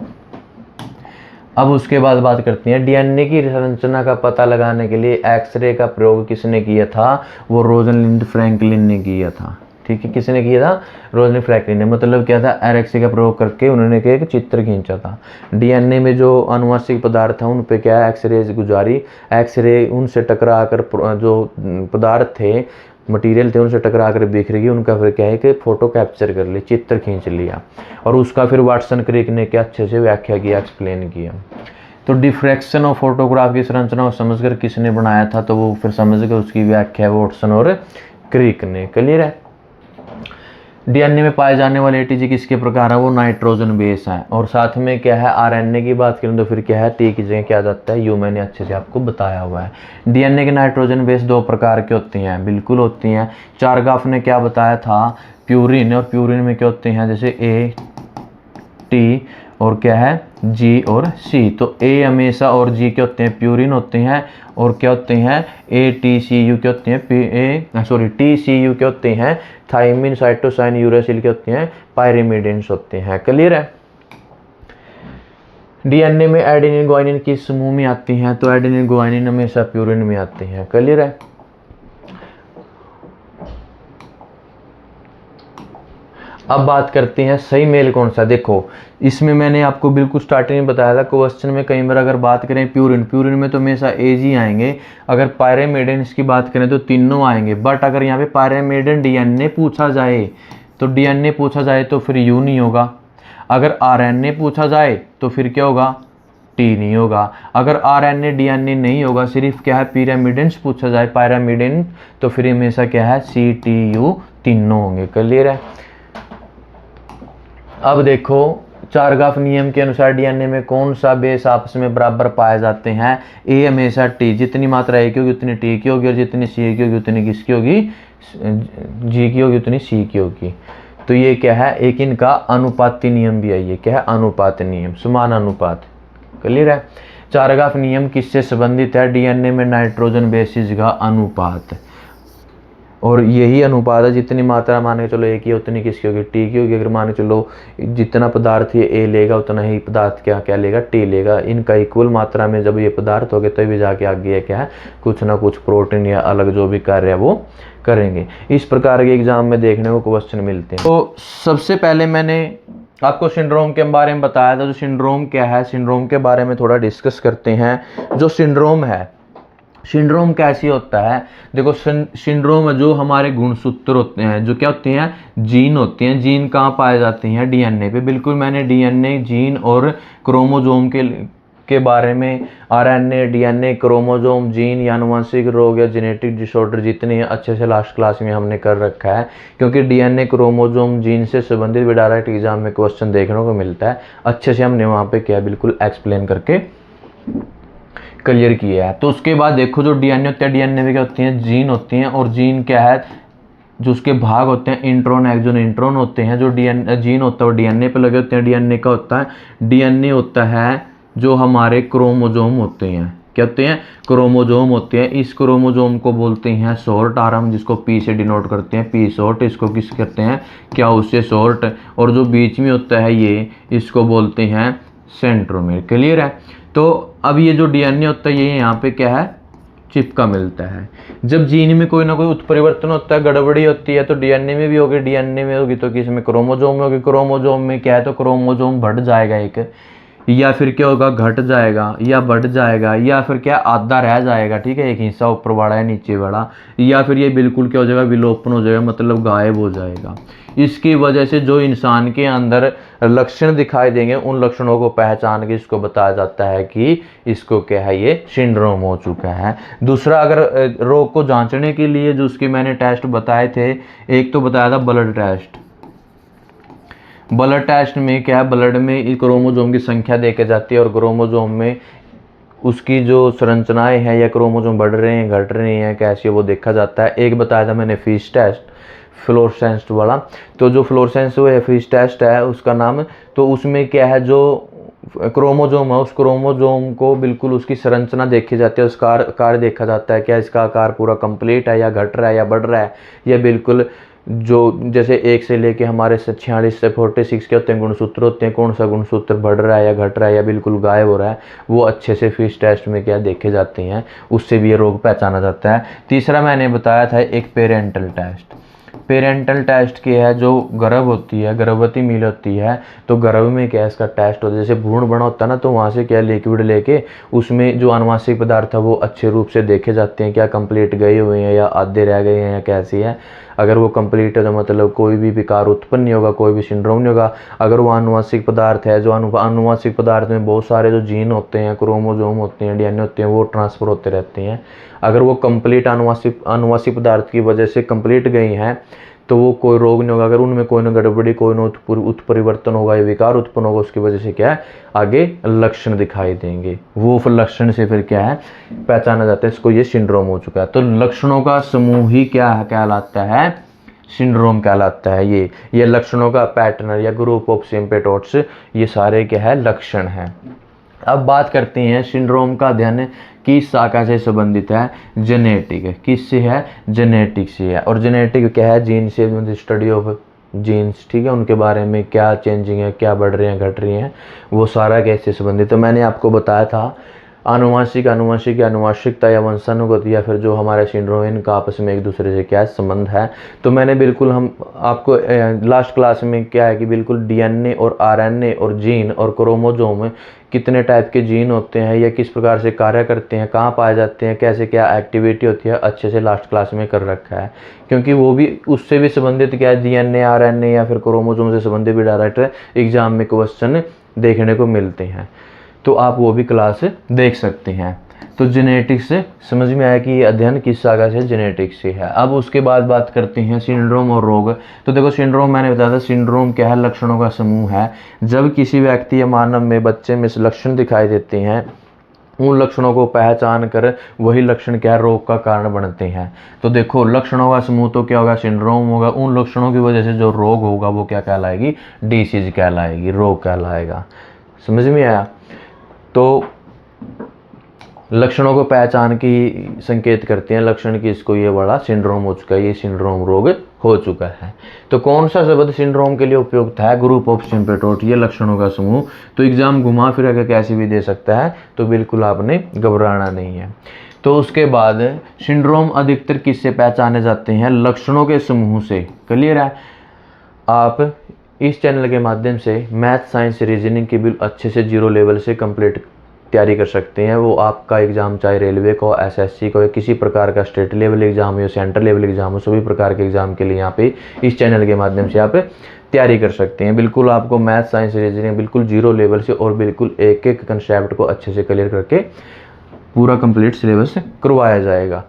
अब उसके बाद बात करते हैं डीएनए की संरचना का पता लगाने के लिए एक्सरे का प्रयोग किसने किया था? वो रोजलिंड फ्रैंकलिन ने किया था। ठीक है? किसने किया था? रोजलिंड फ्रैंकलिन ने। मतलब क्या था? एक्सरे का प्रयोग करके उन्होंने एक चित्र खींचा था। डीएनए में जो अनुवांशिक पदार्थ है उन पे क्या है? एक्सरे गुजारी। एक्सरे उनसे टकरा कर जो पदार्थ थे, मटेरियल थे, उनसे टकरा कर बिखर गई, उनका फिर क्या है कि फोटो कैप्चर कर ली, चित्र खींच लिया, और उसका फिर वाटसन क्रिक ने क्या अच्छे से व्याख्या किया, एक्सप्लेन किया। तो डिफ्रैक्शन और फोटोग्राफ की संरचना को समझकर किसने बनाया था? तो वो फिर समझ गए, उसकी व्याख्या वाटसन और क्रिक ने। क्लियर है? डीएनए में पाए जाने वाले एटीजी किसके प्रकार है? वो नाइट्रोजन बेस है। और साथ में क्या है? आरएनए की बात करें तो फिर क्या है? टी की जगह क्या जाता है? यू। मैंने अच्छे से आपको बताया हुआ है। डीएनए के नाइट्रोजन बेस 2 प्रकार के होती हैं, बिल्कुल होती हैं। चारगाफ ने क्या बताया था? प्यूरिन। और प्यूरिन में क्या होते हैं? जैसे ए टी और क्या है? जी और सी। तो ए हमेशा और जी क्या होते हैं, प्यूरिन होते हैं, और क्या होते हैं, ए टी सी यू क्या होते हैं, टी सी यू क्या होते हैं, थाइमिन, साइटोसाइन, यूरासिल क्या होते हैं, पायरिमिडिन्स होते हैं। क्लियर है। डीएनए में एडेनिन ग्वानिन किस समूह में आती हैं, तो एडेनिन ग्वानिन हमेशा प्यूरिन में आती हैं। क्लियर है। अब बात करते हैं सही मेल कौन सा। देखो इसमें मैंने आपको बिल्कुल स्टार्टिंग में बताया था, क्वेश्चन में कई बार अगर बात करें प्यूरिन में तो हमेशा एज ही आएंगे। अगर पायरेमिडिन्स की बात करें तो तीनों आएंगे। बट अगर यहाँ पे पायरेमिडिन डीएनए पूछा जाए तो फिर यू नहीं होगा। अगर आरएनए पूछा जाए तो फिर क्या होगा, टी नहीं होगा। अगर आरएनए डीएनए नहीं होगा, सिर्फ क्या है पिरामिडिन्स पूछा जाए, पायरामिडिन, तो फिर हमेशा क्या है सी टी यू तीनों होंगे। क्लियर है। अब देखो चारगाफ नियम के अनुसार डीएनए में कौन सा बेस आपस में बराबर पाए जाते हैं। ए हमेशा टी, जितनी मात्रा ए की होगी उतनी टी की होगी, और जितनी सी की होगी उतनी किसकी होगी, जी की होगी उतनी सी की होगी। तो ये क्या है, एक इनका अनुपाती नियम भी है। ये क्या है, अनुपात नियम, समान अनुपात। क्लियर है। चारगाफ नियम किससे संबंधित है, डीएनए में नाइट्रोजन बेसिस का अनुपात, और यही अनुपात है जितनी मात्रा मान के चलो ए की उतनी किसकी होगी, टी की होगी। अगर मान के चलो जितना पदार्थ ये ए लेगा उतना ही पदार्थ क्या लेगा, टी लेगा। इनका इक्वल मात्रा में जब ये पदार्थ हो गए तो भी जाके आगे है क्या है, कुछ ना कुछ प्रोटीन या अलग जो भी कार्य है वो करेंगे। इस प्रकार के एग्जाम में देखने को क्वेश्चन मिलते हैं। तो सबसे पहले मैंने आपको सिंड्रोम के बारे में बताया था। जो सिंड्रोम क्या है, सिंड्रोम के बारे में थोड़ा डिस्कस करते हैं। जो सिंड्रोम है, सिंड्रोम कैसी होता है, देखो सिंड्रोम जो हमारे गुणसूत्र होते हैं, जो क्या होते हैं, जीन होते हैं। जीन कहाँ पाए जाते हैं, डीएनए पे। बिल्कुल मैंने डीएनए, जीन और क्रोमोजोम के बारे में, आरएनए, डीएनए, क्रोमोजोम, जीन या आनुवंशिक रोग या जेनेटिक डिसऑर्डर जितने हैं अच्छे से लास्ट क्लास में हमने कर रखा है। क्योंकि डीएनए, क्रोमोजोम, जीन से संबंधित भी डायरेक्ट एग्जाम में क्वेश्चन देखने को मिलता है। अच्छे से हमने वहाँ पे क्या बिल्कुल एक्सप्लेन करके क्लियर किया है। तो उसके बाद देखो जो डीएनए होते हैं, डीएनए में क्या होती हैं, जीन होती हैं। और जीन क्या है, जो उसके भाग होते हैं इंट्रॉन, एक्सॉन, इंट्रॉन होते हैं। जो जीन होता है वो डीएनए पे लगे होते हैं। डीएनए का होता है, डीएनए होता है जो हमारे क्रोमोजोम होते हैं। क्या होते हैं, क्रोमोजोम होते हैं। इस क्रोमोजोम को बोलते हैं शॉर्ट आर्म, जिसको पी से डिनोट करते हैं, पी शॉर्ट। इसको किस कहते हैं, क्या उससे शॉर्ट। और जो बीच में होता है ये, इसको बोलते हैं सेंट्रोमेर। क्लियर है। तो अब ये जो डीएनए होता है ये यहाँ पे क्या है, चिपका मिलता है। जब जीन में कोई ना कोई उत्परिवर्तन होता है, गड़बड़ी होती है, तो डीएनए में भी होगी। डीएनए में होगी तो किस में, क्रोमोजोम में होगी। क्रोमोजोम में क्या है, तो क्रोमोजोम बढ़ जाएगा एक, या फिर क्या होगा, घट जाएगा, या बढ़ जाएगा, या फिर क्या आधा रह जाएगा। ठीक है, एक हिस्सा ऊपर वाला है नीचे वाला, या फिर ये बिल्कुल क्या हो जाएगा, विलोपन हो जाएगा, मतलब गायब हो जाएगा। इसकी वजह से जो इंसान के अंदर लक्षण दिखाई देंगे, उन लक्षणों को पहचान के इसको बताया जाता है कि इसको क्या है, ये सिंड्रोम हो चुका है। दूसरा, अगर रोग को जांचने के लिए जो उसके मैंने टेस्ट बताए थे, एक तो बताया था ब्लड टेस्ट। ब्लड टेस्ट में क्या है, ब्लड में क्रोमोजोम की संख्या देखी जाती है, और क्रोमोजोम में उसकी जो संरचनाएं हैं, या क्रोमोजोम बढ़ रहे हैं, घट रहे हैं, कैसे वो देखा जाता है। एक बताया था मैंने फीस टेस्ट, फ्लोरेसेंस वाला। तो जो फ्लोरेसेंस वो फीस टेस्ट है उसका नाम, तो उसमें क्या है, जो क्रोमोजोम है उस क्रोमोजोम को बिल्कुल उसकी संरचना देखी जाती है, उसका आकार देखा जाता है, क्या इसका आकार पूरा कंप्लीट है, या घट रहा है, या बढ़ रहा है, या बिल्कुल जो जैसे 1 से लेके हमारे 46 से 46 के होते हैं गुणसूत्र होते हैं, कौन सा गुणसूत्र बढ़ रहा है या घट रहा है या बिल्कुल गायब हो रहा है, वो अच्छे से फीस टेस्ट में क्या देखे जाते हैं, उससे भी ये रोग पहचाना जाता है। तीसरा मैंने बताया था एक पेरेंटल टेस्ट। पेरेंटल टेस्ट क्या है, जो गर्भ होती है, गर्भवती मील होती है, तो गर्भ में क्या है इसका टेस्ट होता है। जैसे भ्रूण बना होता है ना, तो वहाँ से क्या लिक्विड लेके उसमें जो अनुवांशिक पदार्थ है वो अच्छे रूप से देखे जाते हैं, क्या कंप्लीट गए हुए हैं या आधे रह गए हैं या कैसी है। अगर वो कंप्लीट है तो मतलब कोई भी विकार उत्पन्न नहीं होगा, कोई भी सिंड्रोम नहीं होगा। अगर वो अनुवांशिक पदार्थ है, जो अनुवांशिक पदार्थ में बहुत सारे जो जीन होते हैं, क्रोमोजोम होते हैं, डीएनए होते हैं, वो ट्रांसफर होते रहते हैं। अगर वो कंप्लीट अनुवांशिक पदार्थ की वजह से कंप्लीट गई हैं तो वो कोई रोग नहीं होगा। अगर उनमें कोई ना गड़बड़ी, कोई ना उत्परिवर्तन होगा या विकार उत्पन्न होगा, उसकी वजह से क्या है आगे लक्षण दिखाई देंगे। वो फिर लक्षण से फिर क्या है पहचाना जाता है इसको ये सिंड्रोम हो चुका है। तो लक्षणों का समूह ही क्या कहलाता है, सिंड्रोम कहलाता है। ये लक्षणों का पैटर्न या ग्रुप ऑफ सिम्प्टोम्स, ये सारे क्या है, लक्षण हैं। अब बात करते हैं सिंड्रोम का अध्ययन किस शाखा से संबंधित है, जेनेटिक। किससे है, जेनेटिक से है। और जेनेटिक क्या है, जीन से, मतलब स्टडी ऑफ जीन्स, ठीक है, उनके बारे में क्या चेंजिंग है, क्या बढ़ रही हैं, घट रही हैं, वो सारा कैसे संबंधित। तो मैंने आपको बताया था आनुवांशिकता या वंशानुगत या फिर जो हमारे सिंड्रोम, इनका आपस में एक दूसरे से क्या संबंध है। तो मैंने बिल्कुल हम आपको लास्ट क्लास में क्या है कि बिल्कुल डीएनए और आरएनए और जीन और क्रोमोसोम कितने टाइप के जीन होते हैं या किस प्रकार से कार्य करते हैं, कहाँ पाए जाते हैं, कैसे क्या एक्टिविटी होती है, अच्छे से लास्ट क्लास में कर रखा है। क्योंकि वो भी उससे भी संबंधित क्या है, डीएनए आरएनए या फिर क्रोमोसोम से संबंधित भी डायरेक्ट एग्जाम में क्वेश्चन देखने को मिलते हैं, तो आप वो भी क्लास देख सकते हैं। तो जेनेटिक्स से समझ में आया कि ये अध्ययन किस शाखा से, जेनेटिक्स से है। अब उसके बाद बात करते हैं सिंड्रोम और रोग। तो देखो सिंड्रोम मैंने बताया था, सिंड्रोम क्या है, लक्षणों का समूह है। जब किसी व्यक्ति या मानव में, बच्चे में से लक्षण दिखाई देते हैं, उन लक्षणों को पहचान कर वही लक्षण क्या है, रोग का कारण बनते हैं। तो देखो लक्षणों का समूह तो क्या होगा, सिंड्रोम होगा। उन लक्षणों की वजह से जो रोग होगा वो क्या कहलाएगी, डिसीज कहलाएगी, रोग कहलाएगा। समझ में आया। तो लक्षणों को पहचान की संकेत करते हैं, लक्षण की इसको ये बड़ा सिंड्रोम हो चुका है, ये सिंड्रोम रोग हो चुका है। तो कौन सा शब्द सिंड्रोम के लिए उपयुक्त है, ग्रुप ऑफ सिम्प्टोम्स, ये लक्षणों का समूह। तो एग्जाम घुमा फिरा के कैसे भी दे सकता है, तो बिल्कुल आपने घबराना नहीं है। तो उसके बाद सिंड्रोम अधिकतर किससे पहचाने जाते हैं, लक्षणों के समूह से। क्लियर है। आप इस चैनल के माध्यम से मैथ, साइंस, रीजनिंग की बिल्कुल अच्छे से 0 लेवल से कंप्लीट तैयारी कर सकते हैं। वो आपका एग्ज़ाम चाहे रेलवे का हो, एसएससी का हो, किसी प्रकार का स्टेट लेवल एग्ज़ाम हो, सेंट्रल लेवल एग्ज़ाम हो, सभी प्रकार के एग्ज़ाम के लिए यहाँ पे इस चैनल के माध्यम से आप तैयारी कर सकते हैं। बिल्कुल आपको मैथ, साइंस, रीजनिंग बिल्कुल 0 लेवल से और बिल्कुल एक एक कंसेप्ट को अच्छे से क्लियर करके पूरा कंप्लीट सिलेबस करवाया जाएगा।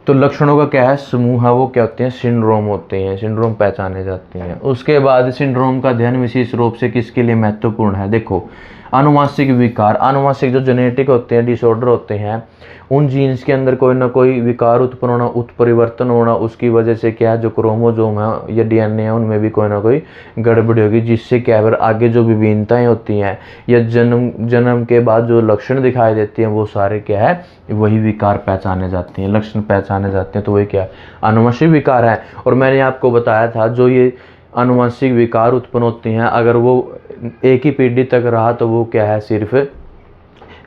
तो लक्षणों का क्या है, समूह है, वो क्या होते हैं, सिंड्रोम होते हैं, सिंड्रोम पहचाने जाते हैं। उसके बाद सिंड्रोम का अध्ययन विशेष रूप से किसके लिए महत्वपूर्ण है, देखो आनुवांशिक विकार, आनुवांशिक जो जेनेटिक होते हैं, डिसऑर्डर होते हैं, उन जीन्स के अंदर कोई ना कोई विकार उत्पन्न होना, उत्परिवर्तन होना, उसकी वजह से क्या है, जो क्रोमोसोम है या डीएनए है, उनमें भी कोई ना कोई गड़बड़ी होगी, जिससे क्या है आगे जो विभिन्नताएं होती हैं या जन्म के बाद जो लक्षण दिखाई देती हैं, वो सारे क्या है, वही विकार पहचाने जाते हैं, लक्षण पहचाने जाते हैं। तो वही क्या है, आनुवंशिक विकार है। और मैंने आपको बताया था जो ये आनुवंशिक विकार उत्पन्न होते हैं, अगर वो एक ही पीढ़ी तक रहा तो वो क्या है, सिर्फ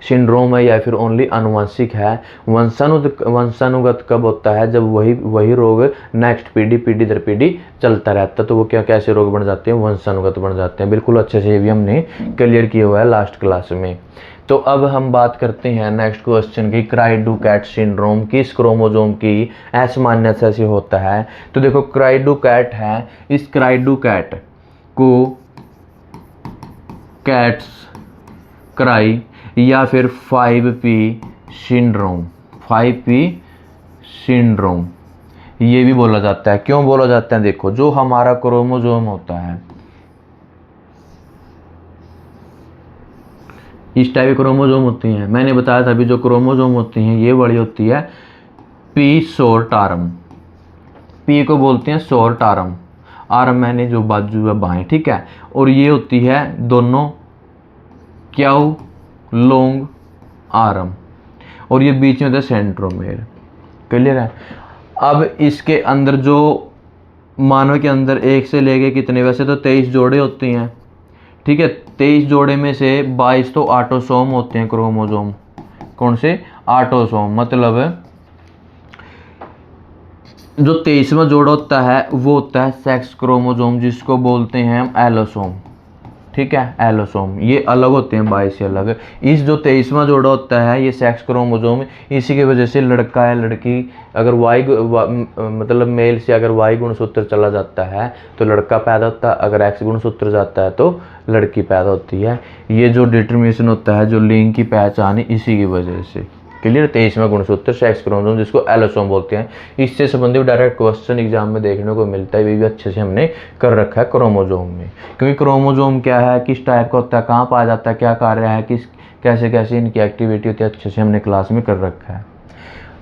सिंड्रोम है या फिर ओनली आनुवंशिक है। वंशानुगत कब होता है, जब वही रोग नेक्स्ट पीढ़ी दर पीढ़ी चलता रहता है, तो वो क्या कैसे रोग बन जाते हैं, वंशानुगत बन जाते हैं। बिल्कुल अच्छे से ये भी हमने क्लियर किया हुआ है लास्ट क्लास में। तो अब हम बात करते हैं नेक्स्ट क्वेश्चन की, क्राइडू-कैट सिंड्रोम किस क्रोमोसोम की असामान्यता से होता है। तो देखो क्राइडू-कैट है, इस क्राइडू-कैट को कैट्स क्राई या फिर 5p सिंड्रोम, 5p सिंड्रोम ये भी बोला जाता है। क्यों बोला जाता है, देखो जो हमारा क्रोमोसोम होता है, इस टाइप के क्रोमोसोम होती हैं। मैंने बताया था अभी जो क्रोमोसोम होती हैं ये बड़ी होती है पी शॉर्ट आर्म, पी को बोलते हैं शॉर्ट आर्म, आर्म मैंने जो बाजू है बाएं, ठीक है। और ये होती है दोनों क्याउ लॉन्ग आर्म, और ये बीच में होता है सेंट्रोमेर। क्लियर है। अब इसके अंदर जो मानव के अंदर एक से लेके कितने, वैसे तो 23 जोड़े होते हैं, ठीक है। 23 जोड़े में से 22 तो ऑटोसोम होते हैं क्रोमोसोम। कौन से, ऑटोसोम, मतलब जो 23वां जोड़ा होता है वो होता है सेक्स क्रोमोसोम, जिसको बोलते हैं हम एलोसोम, ठीक है, एलोसोम। ये अलग होते हैं 22 से अलग। इस जो 23वां जोड़ा होता है ये सेक्स क्रोमोसोम, इसी की वजह से लड़का है लड़की, अगर मतलब मेल से अगर वाई गुणसूत्र चला जाता है तो लड़का पैदा होता है, अगर एक्स गुणसूत्र जाता है तो लड़की पैदा होती है। ये जो डिटर्मिनेशन होता है, जो लिंग की पहचान है, इसी की वजह से। क्लियर। 23वां गुणसूत्र सेक्स क्रोमोसोम, जिसको एलोसोम बोलते हैं। इससे संबंधित डायरेक्ट क्वेश्चन एग्जाम में देखने को मिलता है, ये भी अच्छे से हमने कर रखा है क्रोमोसोम में। क्योंकि क्रोमोसोम क्या है, किस टाइप का होता है, कहाँ पाया जाता है, क्या कार्य है, कैसे कैसे इनकी एक्टिविटी होती है, अच्छे से हमने क्लास में कर रखा है।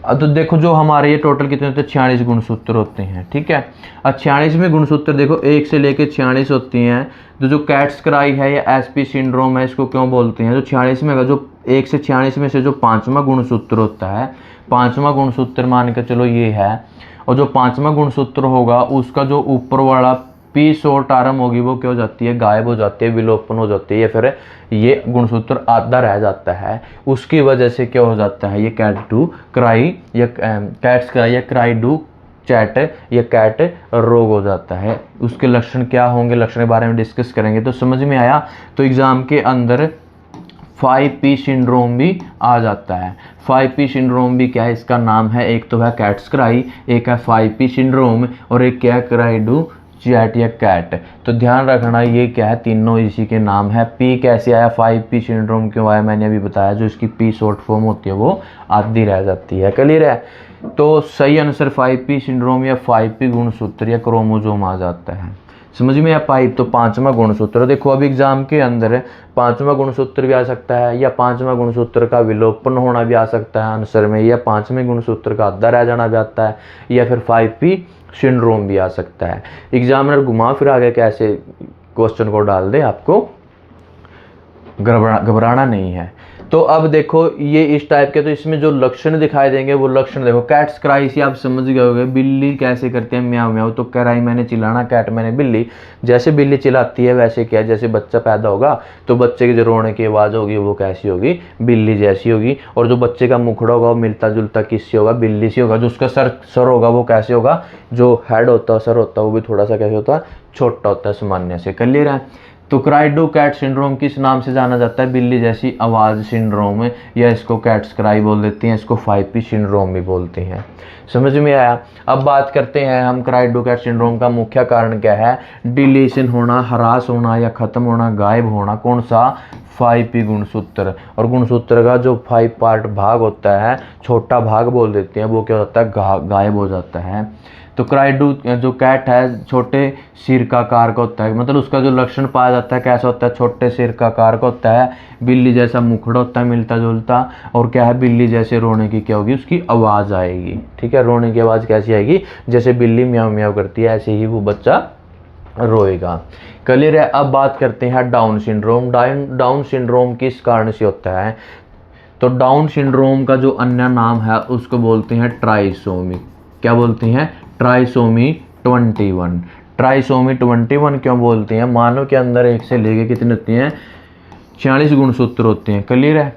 अब तो देखो जो हमारे ये टोटल कितने होते हैं, 46 गुणसूत्र होते हैं, ठीक है। अब 46वें गुणसूत्र देखो 1 से लेके 46 होती हैं। जो कैट्स क्राई है या एसपी सिंड्रोम है, इसको क्यों बोलते हैं, जो 46 में का जो 1 से 46 में से जो 5वां गुणसूत्र होता है, 5वां गुणसूत्र मान के चलो ये है, और जो 5वां गुणसूत्र होगा उसका जो ऊपर वाला पी शॉर्ट आर्म होगी वो क्या हो जाती है, गायब हो जाती है, विलोपन हो जाती है, या फिर ये गुणसूत्र आधा रह जाता है। उसकी वजह से क्या हो जाता है, ये कैट डू क्राई या कैट्स क्राई या क्राई डू चैट या कैट रोग हो जाता है। उसके लक्षण क्या होंगे, लक्षण के बारे में डिस्कस करेंगे। तो समझ में आया। तो एग्जाम के अंदर 5P सिंड्रोम भी आ जाता है। 5P सिंड्रोम भी क्या है, इसका नाम है, एक तो है कैट्स क्राई, एक है 5P सिंड्रोम, और एक क्या है क्राई डू चैट या कैट। तो ध्यान रखना ये क्या है, तीनों इसी के नाम है। पी कैसे आया, 5P सिंड्रोम क्यों आया, मैंने अभी बताया। जो इसकी पी शॉर्ट फॉर्म होती है वो आधी रह जाती है। क्लियर है। तो सही आंसर 5P सिंड्रोम या 5P गुणसूत्र या क्रोमोजोम आ जाता है। समझ में आया। पाइप तो 5वां गुणसूत्र। देखो अब एग्जाम के अंदर 5वां गुणसूत्र भी आ सकता है, या 5वां गुणसूत्र का विलोपन होना भी आ सकता है आंसर में, या 5वें गुणसूत्र का आधा रह जाना भी आता है, या फिर 5P सिंड्रोम भी आ सकता है। एग्जामिनर घुमा फिरा के कैसे क्वेश्चन को डाल दे, आपको घबराना नहीं है। तो अब देखो ये इस टाइप के, तो इसमें जो लक्षण दिखाई देंगे वो लक्षण देखो। कैट्स क्राई से आप समझ गए होंगे, बिल्ली कैसे करते हैं, म्याऊ म्याऊ। तो क्राई मैंने चिल्लाना, कैट मैंने बिल्ली। जैसे बिल्ली चिल्लाती है वैसे क्या, जैसे बच्चा पैदा होगा तो बच्चे की जो रोने की आवाज़ होगी वो कैसी होगी, बिल्ली जैसी होगी। और जो बच्चे का मुखड़ा होगा वो मिलता जुलता किससे होगा, बिल्ली से होगा। जो उसका सर होगा वो कैसे होगा, जो हेड होता है सर होता है वो भी थोड़ा सा कैसे होता है, छोटा होता है सामान्य से। क्लियर है। तो क्राई डू कैट सिंड्रोम किस नाम से जाना जाता है, बिल्ली जैसी आवाज़ सिंड्रोम, या इसको कैट्स क्राई बोल देती हैं, इसको 5P सिंड्रोम भी बोलते हैं। समझ में आया। अब बात करते हैं हम क्राई डू कैट सिंड्रोम का मुख्य कारण क्या है, डिलीशन होना, हरास होना या ख़त्म होना, गायब होना। कौन सा, 5P गुणसूत्र। और गुणसूत्र का जो 5 पार्ट भाग होता है, छोटा भाग बोल देते हैं, वो क्या होता है, गायब हो जाता है। तो क्राई डू जो कैट है छोटे सिर का आकार का होता है, मतलब उसका जो लक्षण पाया जाता है कैसा होता है, छोटे सिर का आकार का होता है, बिल्ली जैसा मुखड़ा होता है मिलता जुलता, और क्या है, बिल्ली जैसे रोने की क्या होगी, उसकी आवाज़ आएगी। ठीक है, रोने की आवाज़ कैसी आएगी, जैसे बिल्ली म्याऊ म्याऊ करती है ऐसे ही वो बच्चा रोएगा। क्लियर है। अब बात करते हैं डाउन सिंड्रोम। डाउन सिंड्रोम किस कारण से होता है, तो डाउन सिंड्रोम का जो अन्य नाम है उसको बोलते हैं ट्राइसोमी। क्या बोलते हैं, ट्राइसोमी 21। ट्राइसोमी 21 क्यों बोलते हैं, मानव के अंदर 1 से लेके कितने होते हैं, 46 गुणसूत्र होते हैं। क्लियर है।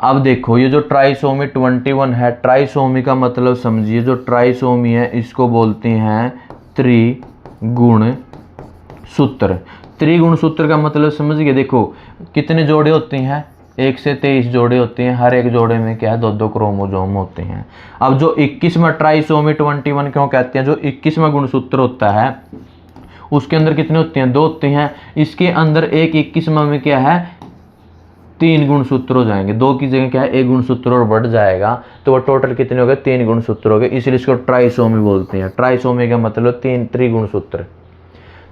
अब देखो ये जो ट्राइसोमी 21 है, ट्राइसोमी का मतलब समझिए, जो ट्राइसोमी है इसको बोलते हैं त्रिगुण सूत्र। त्रिगुण सूत्र का मतलब समझ गए। देखो कितने जोड़े होते हैं, 1 से 23 जोड़े होते हैं, हर एक जोड़े में क्या है, 2-2 क्रोमोजोम होते हैं। अब जो 21वां ट्राइसोमी 21 क्यों कहते हैं, जो 21वां गुणसूत्र होता है उसके अंदर कितने होते हैं, 2 होते हैं। इसके अंदर एक 21वां में क्या है, 3 गुणसूत्र हो जाएंगे, 2 की जगह क्या है 1 गुणसूत्र और बढ़ जाएगा, तो वो टोटल कितने हो गए, 3 गुणसूत्र हो गए, इसलिए इसको ट्राइसोमी बोलते हैं। ट्राइसोमी का मतलब 3 त्रिगुणसूत्र।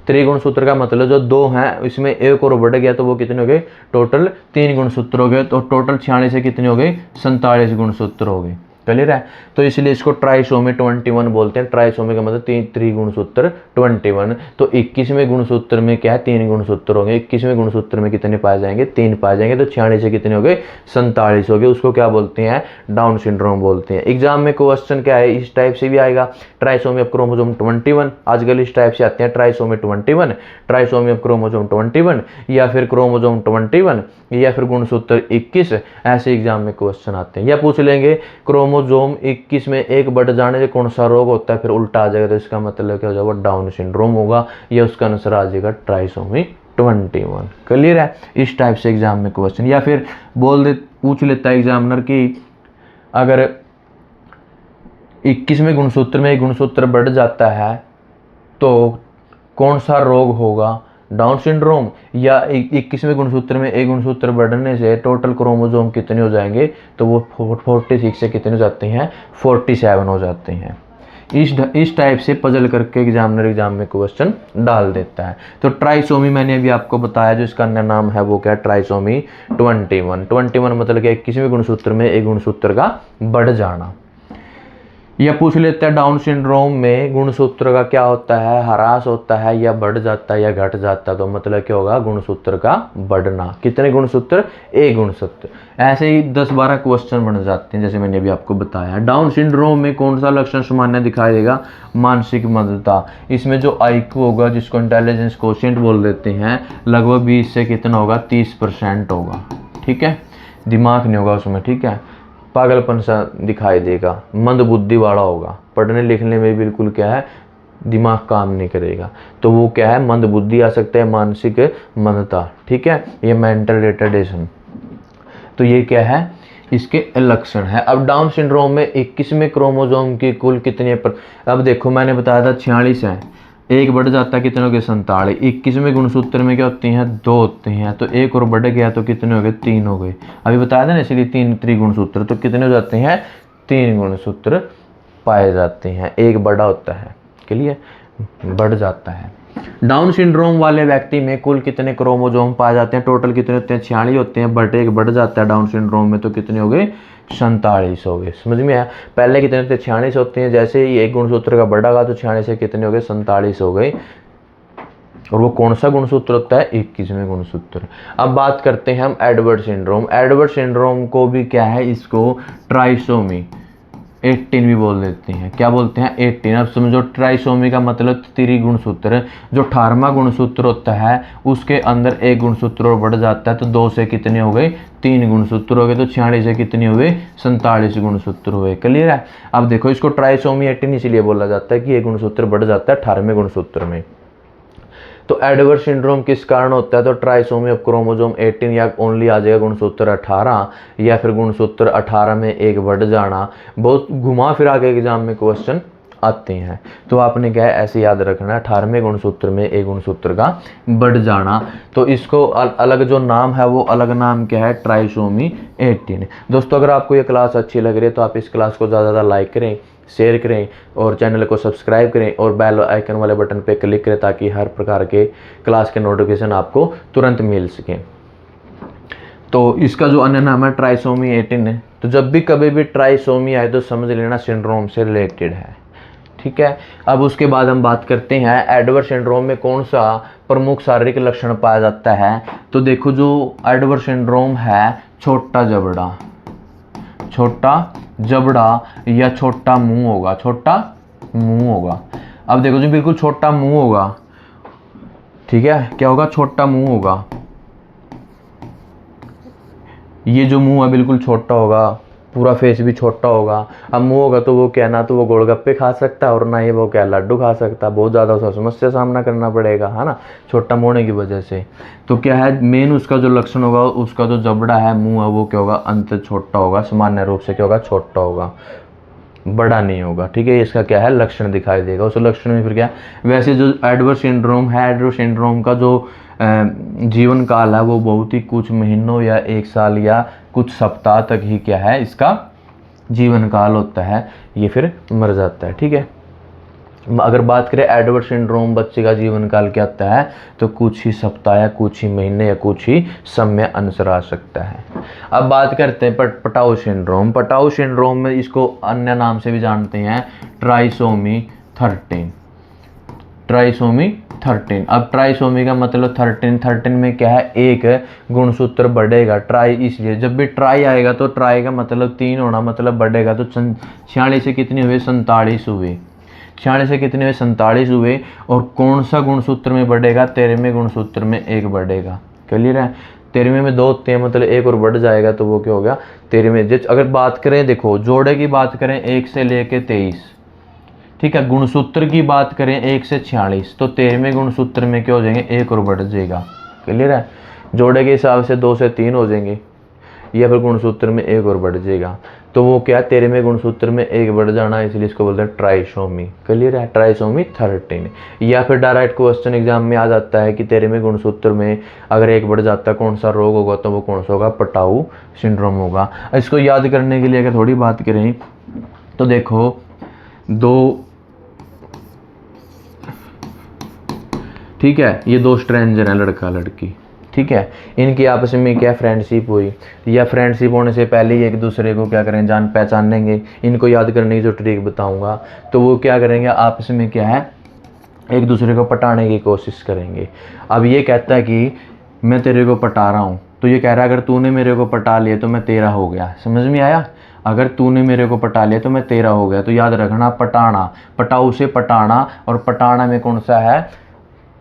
त्रिगुणसूत्र का मतलब जो 2 हैं इसमें 1 और बढ़ गया तो वो कितने हो गए, टोटल 3 गुणसूत्र हो गए। तो टोटल 46 से कितने हो गए, 47 गुणसूत्र हो गए। क्लियर है। तो इसलिए इसको ट्राइसोमी 21 बोलते हैं। ट्राइसोमी का मतलब 3 त्रिगुणसूत्र 21। तो 21वें गुणसूत्र में क्या है, 3 गुणसूत्र होंगे। 21वें गुणसूत्र में कितने पाए जाएंगे, 3 पाए जाएंगे। तो 46 से कितने हो गए, 47 हो गए। उसको क्या बोलते हैं, डाउन सिंड्रोम बोलते हैं। एग्जाम में क्वेश्चन क्या है, इस टाइप से भी आएगा, ट्राइसोमी ऑफ क्रोमोसोम 21। आजकल इस टाइप से आते हैं, ट्राइसोमी 21, ट्राइसोमी ऑफ क्रोमोसोम 21, या फिर क्रोमोसोम 21, या फिर गुणसूत्र 21। ऐसे एग्जाम में क्वेश्चन आते हैं। या पूछ लेंगे क्रोमोसोम 21 में 1 बढ़ जाने से कौन सा रोग होता है, फिर उल्टा आ जाएगा, तो इसका मतलब क्या हो जाएगा, डाउन सिंड्रोम होगा, या उसका आंसर आ जाएगा ट्राइसोमी 21। क्लियर है। इस टाइप से एग्जाम में क्वेश्चन, या फिर पूछ लेता है एग्जामिनर कि अगर 21वें गुणसूत्र में 1 गुणसूत्र बढ़ जाता है तो कौन सा रोग होगा, डाउन सिंड्रोम, या 21वें गुणसूत्र में 1 गुणसूत्र बढ़ने से टोटल क्रोमोसोम कितने हो जाएंगे, तो वो 46 से कितने हो जाते हैं, 47 हो जाते हैं। इस टाइप से पजल करके एग्जाम में क्वेश्चन डाल देता है। तो ट्राइसोमी मैंने अभी आपको बताया, जो इसका अन्य नाम है वो क्या है, ट्राइसोमी 21 मतलब कि 21वें गुणसूत्र में एक गुणसूत्र का बढ़ जाना। या पूछ लेते हैं डाउन सिंड्रोम में गुणसूत्र का क्या होता है, ह्रास होता है या बढ़ जाता है या घट जाता है। तो मतलब क्या होगा, गुणसूत्र का बढ़ना। कितने गुणसूत्र, एक गुणसूत्र। ऐसे ही 10-12 क्वेश्चन बन जाते हैं जैसे मैंने अभी आपको बताया। डाउन सिंड्रोम में कौन सा लक्षण सामान्य दिखाई देगा, मानसिक मंदता। इसमें जो IQ होगा, जिसको इंटेलिजेंस कोशिएंट बोल देते हैं, लगभग 20 से कितना होगा, 30% होगा। ठीक है, दिमाग नहीं होगा उसमें। ठीक है, पागलपन सा दिखाई देगा, मंद बुद्धि वाला होगा, पढ़ने लिखने में बिल्कुल क्या है, दिमाग काम नहीं करेगा। तो वो क्या है, मंद बुद्धि आ सकता है, मानसिक मंदता। ठीक है, ये मेंटल रिटार्डेशन। तो ये क्या है, इसके लक्षण है। अब डाउन सिंड्रोम में 21वें क्रोमोसोम की कुल कितने अब देखो मैंने बताया था 46 है, एक बढ़ जाता है, कितने हो गए, 47। 21वें गुणसूत्र में क्या होती हैं, 2 होते हैं, तो एक और बढ़ गया तो कितने हो गए, 3 हो गए। अभी बताया था ना, इसलिए 3 त्रिगुणसूत्र, तो कितने हो जाते हैं, 3 गुणसूत्र पाए जाते हैं, एक बड़ा होता है, क्लियर, बढ़ जाता है। डाउन सिंड्रोम वाले व्यक्ति में कुल कितने क्रोमोसोम पाए जाते हैं, टोटल कितने होते हैं, 46 होते हैं, बट एक बढ़ जाता है डाउन सिंड्रोम में, तो कितने हो गए, 47 हो गए। समझ में आया, पहले कितने थे, 46 होते हैं, जैसे ही एक गुणसूत्र का बढ़ागा तो 46 से कितने हो गए, 47 हो गए। और वो कौन सा गुणसूत्र होता है, 21वें गुणसूत्र। अब बात करते हैं हम एडवर्ड सिंड्रोम। एडवर्ड सिंड्रोम को भी क्या है, इसको ट्राइसोमी 18 भी बोल देते हैं। क्या बोलते हैं, 18। अब समझो, ट्राइसोमी का मतलब त्रिगुणसूत्र। जो 18वां गुणसूत्र होता है उसके अंदर एक गुणसूत्र और बढ़ जाता है, तो 2 से कितने हो गए, 3 गुणसूत्र हो गए, तो 46 से कितने हो गए, 47 गुणसूत्र हुए। क्लियर है। अब देखो, इसको ट्राइसोमी 18 इसलिए बोला जाता है कि एक गुणसूत्र बढ़ जाता है 18वें गुणसूत्र में। तो एडवर्ड सिंड्रोम किस कारण होता है, तो ट्राइसोमी ऑफ क्रोमोसोम 18, या ओनली आ जाएगा गुणसूत्र 18, या फिर गुणसूत्र 18 में एक बढ़ जाना। बहुत घुमा फिरा के एग्जाम में क्वेश्चन आते हैं, तो आपने क्या है, ऐसे याद रखना, 18वें गुणसूत्र में एक गुणसूत्र का बढ़ जाना। तो इसको अलग जो नाम है वो अलग नाम क्या है, ट्राइसोमी 18। दोस्तों, अगर आपको ये क्लास अच्छी लग रही है तो आप इस क्लास को ज़्यादा लाइक करें, शेयर करें और चैनल को सब्सक्राइब करें और बेल आइकन वाले बटन पे क्लिक करें, ताकि हर प्रकार के क्लास के नोटिफिकेशन आपको तुरंत मिल सकें। तो इसका जो अन्य नाम है ट्राइसोमी 18 है। तो जब भी कभी भी ट्राइसोमी आए तो समझ लेना सिंड्रोम से रिलेटेड है। ठीक है, अब उसके बाद हम बात करते हैं एडवर्ड सिंड्रोम में कौन सा प्रमुख शारीरिक लक्षण पाया जाता है। तो देखो, जो एडवर्ड सिंड्रोम है, छोटा जबड़ा या छोटा मुंह होगा, छोटा मुंह होगा। अब देखो जी, बिल्कुल छोटा मुंह होगा। ठीक है, क्या होगा, छोटा मुंह होगा। ये जो मुंह है बिल्कुल छोटा होगा, पूरा फेस भी छोटा होगा। अब मुंह होगा तो वो क्या, ना तो वो गोलगप्पे खा सकता है और ना ही वो क्या, लड्डू खा सकता है। बहुत ज़्यादा उसका समस्या सामना करना पड़ेगा, है ना, छोटा मुंह होने की वजह से। तो क्या है, मेन उसका जो लक्षण होगा, उसका जो जबड़ा है, मुंह है, वो क्या होगा, अंत छोटा होगा, सामान्य रूप से क्या होगा, छोटा होगा, बड़ा नहीं होगा। ठीक है, इसका क्या है, लक्षण दिखाई देगा। उस लक्षण में फिर क्या, वैसे जो एडवर्ड सिंड्रोम है, एडवर्ड सिंड्रोम का जो जीवन काल है वो बहुत ही कुछ महीनों या 1 साल या कुछ सप्ताह तक ही क्या है, इसका जीवन काल होता है, ये फिर मर जाता है। ठीक है, अगर बात करें एडवर्ड सिंड्रोम बच्चे का जीवन काल क्या होता है, तो कुछ ही सप्ताह या कुछ ही महीने या कुछ ही समय अनुसार आ सकता है। अब बात करते हैं पटाऊ सिंड्रोम। पटाऊ सिंड्रोम में इसको अन्य नाम से भी जानते हैं, ट्राइसोमी 13। ट्राइसोमी 13। अब ट्राइसोमी का मतलब 13 में क्या है, एक गुणसूत्र बढ़ेगा। ट्राई इसलिए, जब भी ट्राई आएगा तो ट्राई का मतलब 3 होना, मतलब बढ़ेगा। तो 46 से कितने हुए, 47 हुए। 46 से कितने हुए, 47 हुए। और कौन सा गुणसूत्र में बढ़ेगा, 13वें गुणसूत्र में एक बढ़ेगा। क्लियर है, 13वें में 2 होते हैं, मतलब एक और बढ़ जाएगा, तो वो क्या हो गया, 13वें। अगर बात करें, देखो जोड़े की बात करें 1 से लेके 23, ठीक है, गुणसूत्र की बात करें 1 से 46, तो 13वें गुणसूत्र में क्या हो जाएंगे, एक और बढ़ जाएगा। क्लियर है, जोड़े के हिसाब से 2 से 3 हो जाएंगे, या फिर गुणसूत्र में एक और बढ़ जाएगा। तो वो क्या, 13वें गुणसूत्र में एक बढ़ जाना, इसलिए इसको बोलते हैं ट्राइसोमी। क्लियर है, ट्राइसोमी 13। या फिर डायरेक्ट क्वेश्चन एग्जाम में आ जाता है कि 13वें गुणसूत्र में अगर एक बढ़ जाता है कौन सा रोग होगा, तो वो कौन सा होगा, पटाऊ सिंड्रोम होगा। इसको याद करने के लिए अगर थोड़ी बात करें तो देखो, 2 ठीक है, ये दो स्ट्रेंजर हैं, लड़का लड़की, ठीक है, इनकी आपस में क्या फ्रेंडशिप हुई, या फ्रेंडशिप होने से पहले ही एक दूसरे को क्या करें, जान पहचान लेंगे। इनको याद करने की जो ट्रिक बताऊंगा, तो वो क्या करेंगे, आपस में क्या है, एक दूसरे को पटाने की कोशिश करेंगे। अब ये कहता है कि मैं तेरे को पटा रहा हूँ, तो ये कह रहा है अगर तूने मेरे को पटा लिया तो मैं तेरा हो गया। समझ में आया? अगर तूने मेरे को पटा लिया तो मैं तेरा हो गया। तो याद रखना, पटाना, पटाऊ से पटाना, और पटाना में कौन सा है,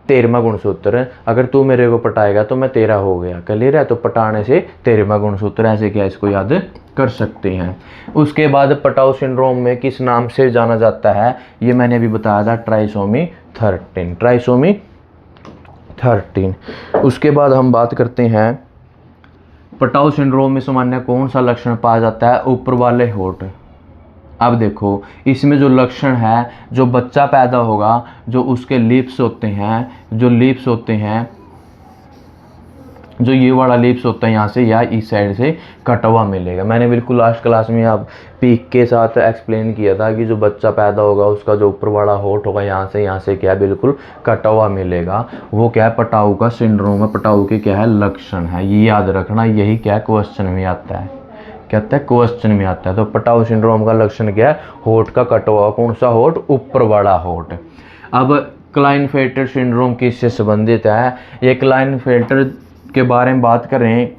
13वां गुणसूत्र। अगर तू मेरे को पटाएगा तो मैं तेरा हो गया। क्लियर है? तो पटाने से 13वां गुणसूत्र, ऐसे क्या इसको याद कर सकते हैं। उसके बाद पटाऊ सिंड्रोम में किस नाम से जाना जाता है, ये मैंने अभी बताया था, ट्राइसोमी 13, ट्राइसोमी 13। उसके बाद हम बात करते हैं पटाऊ सिंड्रोम में सामान्य कौन सा लक्षण पाया जाता है, ऊपर वाले होठ। अब देखो, इसमें जो लक्षण है, जो बच्चा पैदा होगा, जो उसके लिप्स होते हैं, जो लिप्स होते हैं, जो ये वाला लिप्स होता है यहाँ से या इस साइड से कटा हुआ मिलेगा। मैंने बिल्कुल लास्ट क्लास में आप पीक के साथ एक्सप्लेन किया था कि जो बच्चा पैदा होगा उसका जो ऊपर वाला होठ होगा यहाँ से क्या है, बिल्कुल कटा हुआ मिलेगा। वो क्या है, पटाऊ का सिंड्रोम है। पटाऊ के क्या है, लक्षण है। ये याद रखना, यही क्या क्वेश्चन में आता है, कहता है क्वेश्चन में आता है। तो पटाऊ सिंड्रोम का लक्षण क्या है, होठ का कटा हुआ। कौन सा होठ, ऊपर वाला होठ। अब क्लाइनफेल्टर सिंड्रोम किससे संबंधित है, ये क्लाइनफेल्टर के बारे में बात करें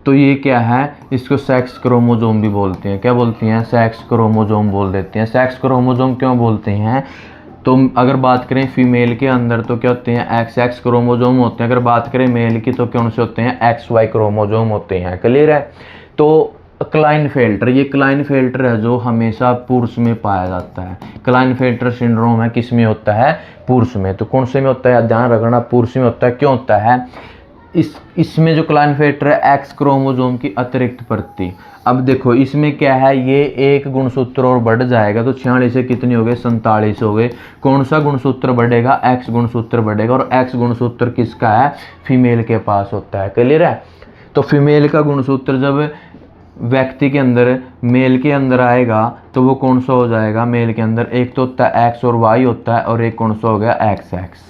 तो ये क्या है, इसको सेक्स क्रोमोसोम भी बोलते हैं। क्या बोलते हैं, सेक्स क्रोमोसोम बोल देते हैं। सेक्स क्रोमोसोम क्यों बोलते हैं, तो अगर बात करें फीमेल के अंदर तो क्या होते हैं, एक्स एक्स क्रोमोसोम होते हैं। अगर बात करें मेल की तो कौन से होते हैं, एक्स वाई क्रोमोसोम होते हैं। क्लियर है? तो क्लाइनफेल्टर, ये क्लाइनफेल्टर है जो हमेशा पुरुष में पाया जाता है। क्लाइनफेल्टर सिंड्रोम है किस में होता है, पुरुष में। तो कौन से में होता है, ध्यान रखना, पुरुष में होता है। क्यों होता है, इसमें जो क्लाइनफेल्टर है, एक्स क्रोमोसोम की अतिरिक्त प्रति। अब देखो इसमें क्या है, ये एक गुणसूत्र और बढ़ जाएगा तो 46 से कितने हो गए, 47 हो गए। कौन सा गुणसूत्र बढ़ेगा, एक्स गुणसूत्र बढ़ेगा। और एक्स गुणसूत्र किसका है, फीमेल के पास होता है। क्लियर है? तो फीमेल का गुणसूत्र जब व्यक्ति के अंदर, मेल के अंदर आएगा तो वो कौन सा हो जाएगा, मेल के अंदर एक तो होता है एक्स और वाई होता है, और एक कौन सा हो गया, एक्स एक्स।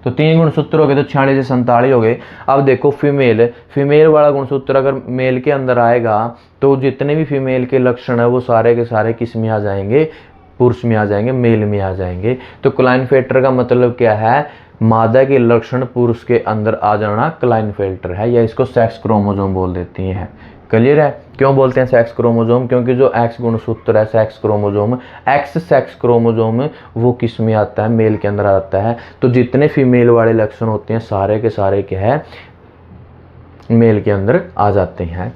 तो 3 गुणसूत्र हो गए, तो 46 से 47 हो गए। अब देखो फीमेल वाला गुणसूत्र अगर मेल के अंदर आएगा तो जितने भी फीमेल के लक्षण है वो सारे के सारे किस में आ जाएंगे, पुरुष में आ जाएंगे, मेल में आ जाएंगे। तो क्लाइनफेल्टर का मतलब क्या है, मादा के लक्षण पुरुष के अंदर आ जाना क्लाइनफेल्टर है, या इसको सेक्स क्रोमोसोम बोल देती हैं। क्लियर है? क्यों बोलते हैं सेक्स क्रोमोसोम, क्योंकि जो एक्स गुणसूत्र है, sex chromosome, x sex chromosome, वो किस में आता है, मेल के अंदर आता है। तो जितने फीमेल वाले लक्षण होते हैं सारे के सारे क्या है, मेल के अंदर आ जाते हैं।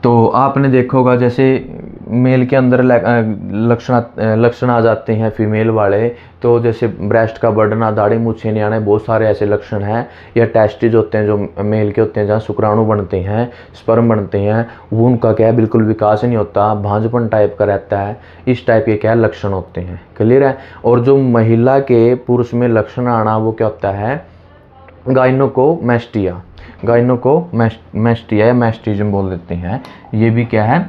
तो आपने देखा होगा जैसे मेल के अंदर लक्षण आ जाते हैं फीमेल वाले, तो जैसे ब्रेस्ट का बढ़ना, दाढ़ी मूछें नहीं आना, बहुत सारे ऐसे लक्षण हैं। या टेस्टिज होते हैं जो मेल के होते हैं, जहाँ शुक्राणु बनते हैं, स्पर्म बनते हैं, वो उनका क्या है, बिल्कुल विकास नहीं होता, भांजपन टाइप का रहता है। इस टाइप के क्या लक्षण होते हैं। क्लियर है? और जो महिला के पुरुष में लक्षण आना, वो क्या होता है, गाइनोकोमेस्टिया, गाइनोकोमेस्टिया या मैस्टिज्म बोल देते हैं। ये भी क्या है,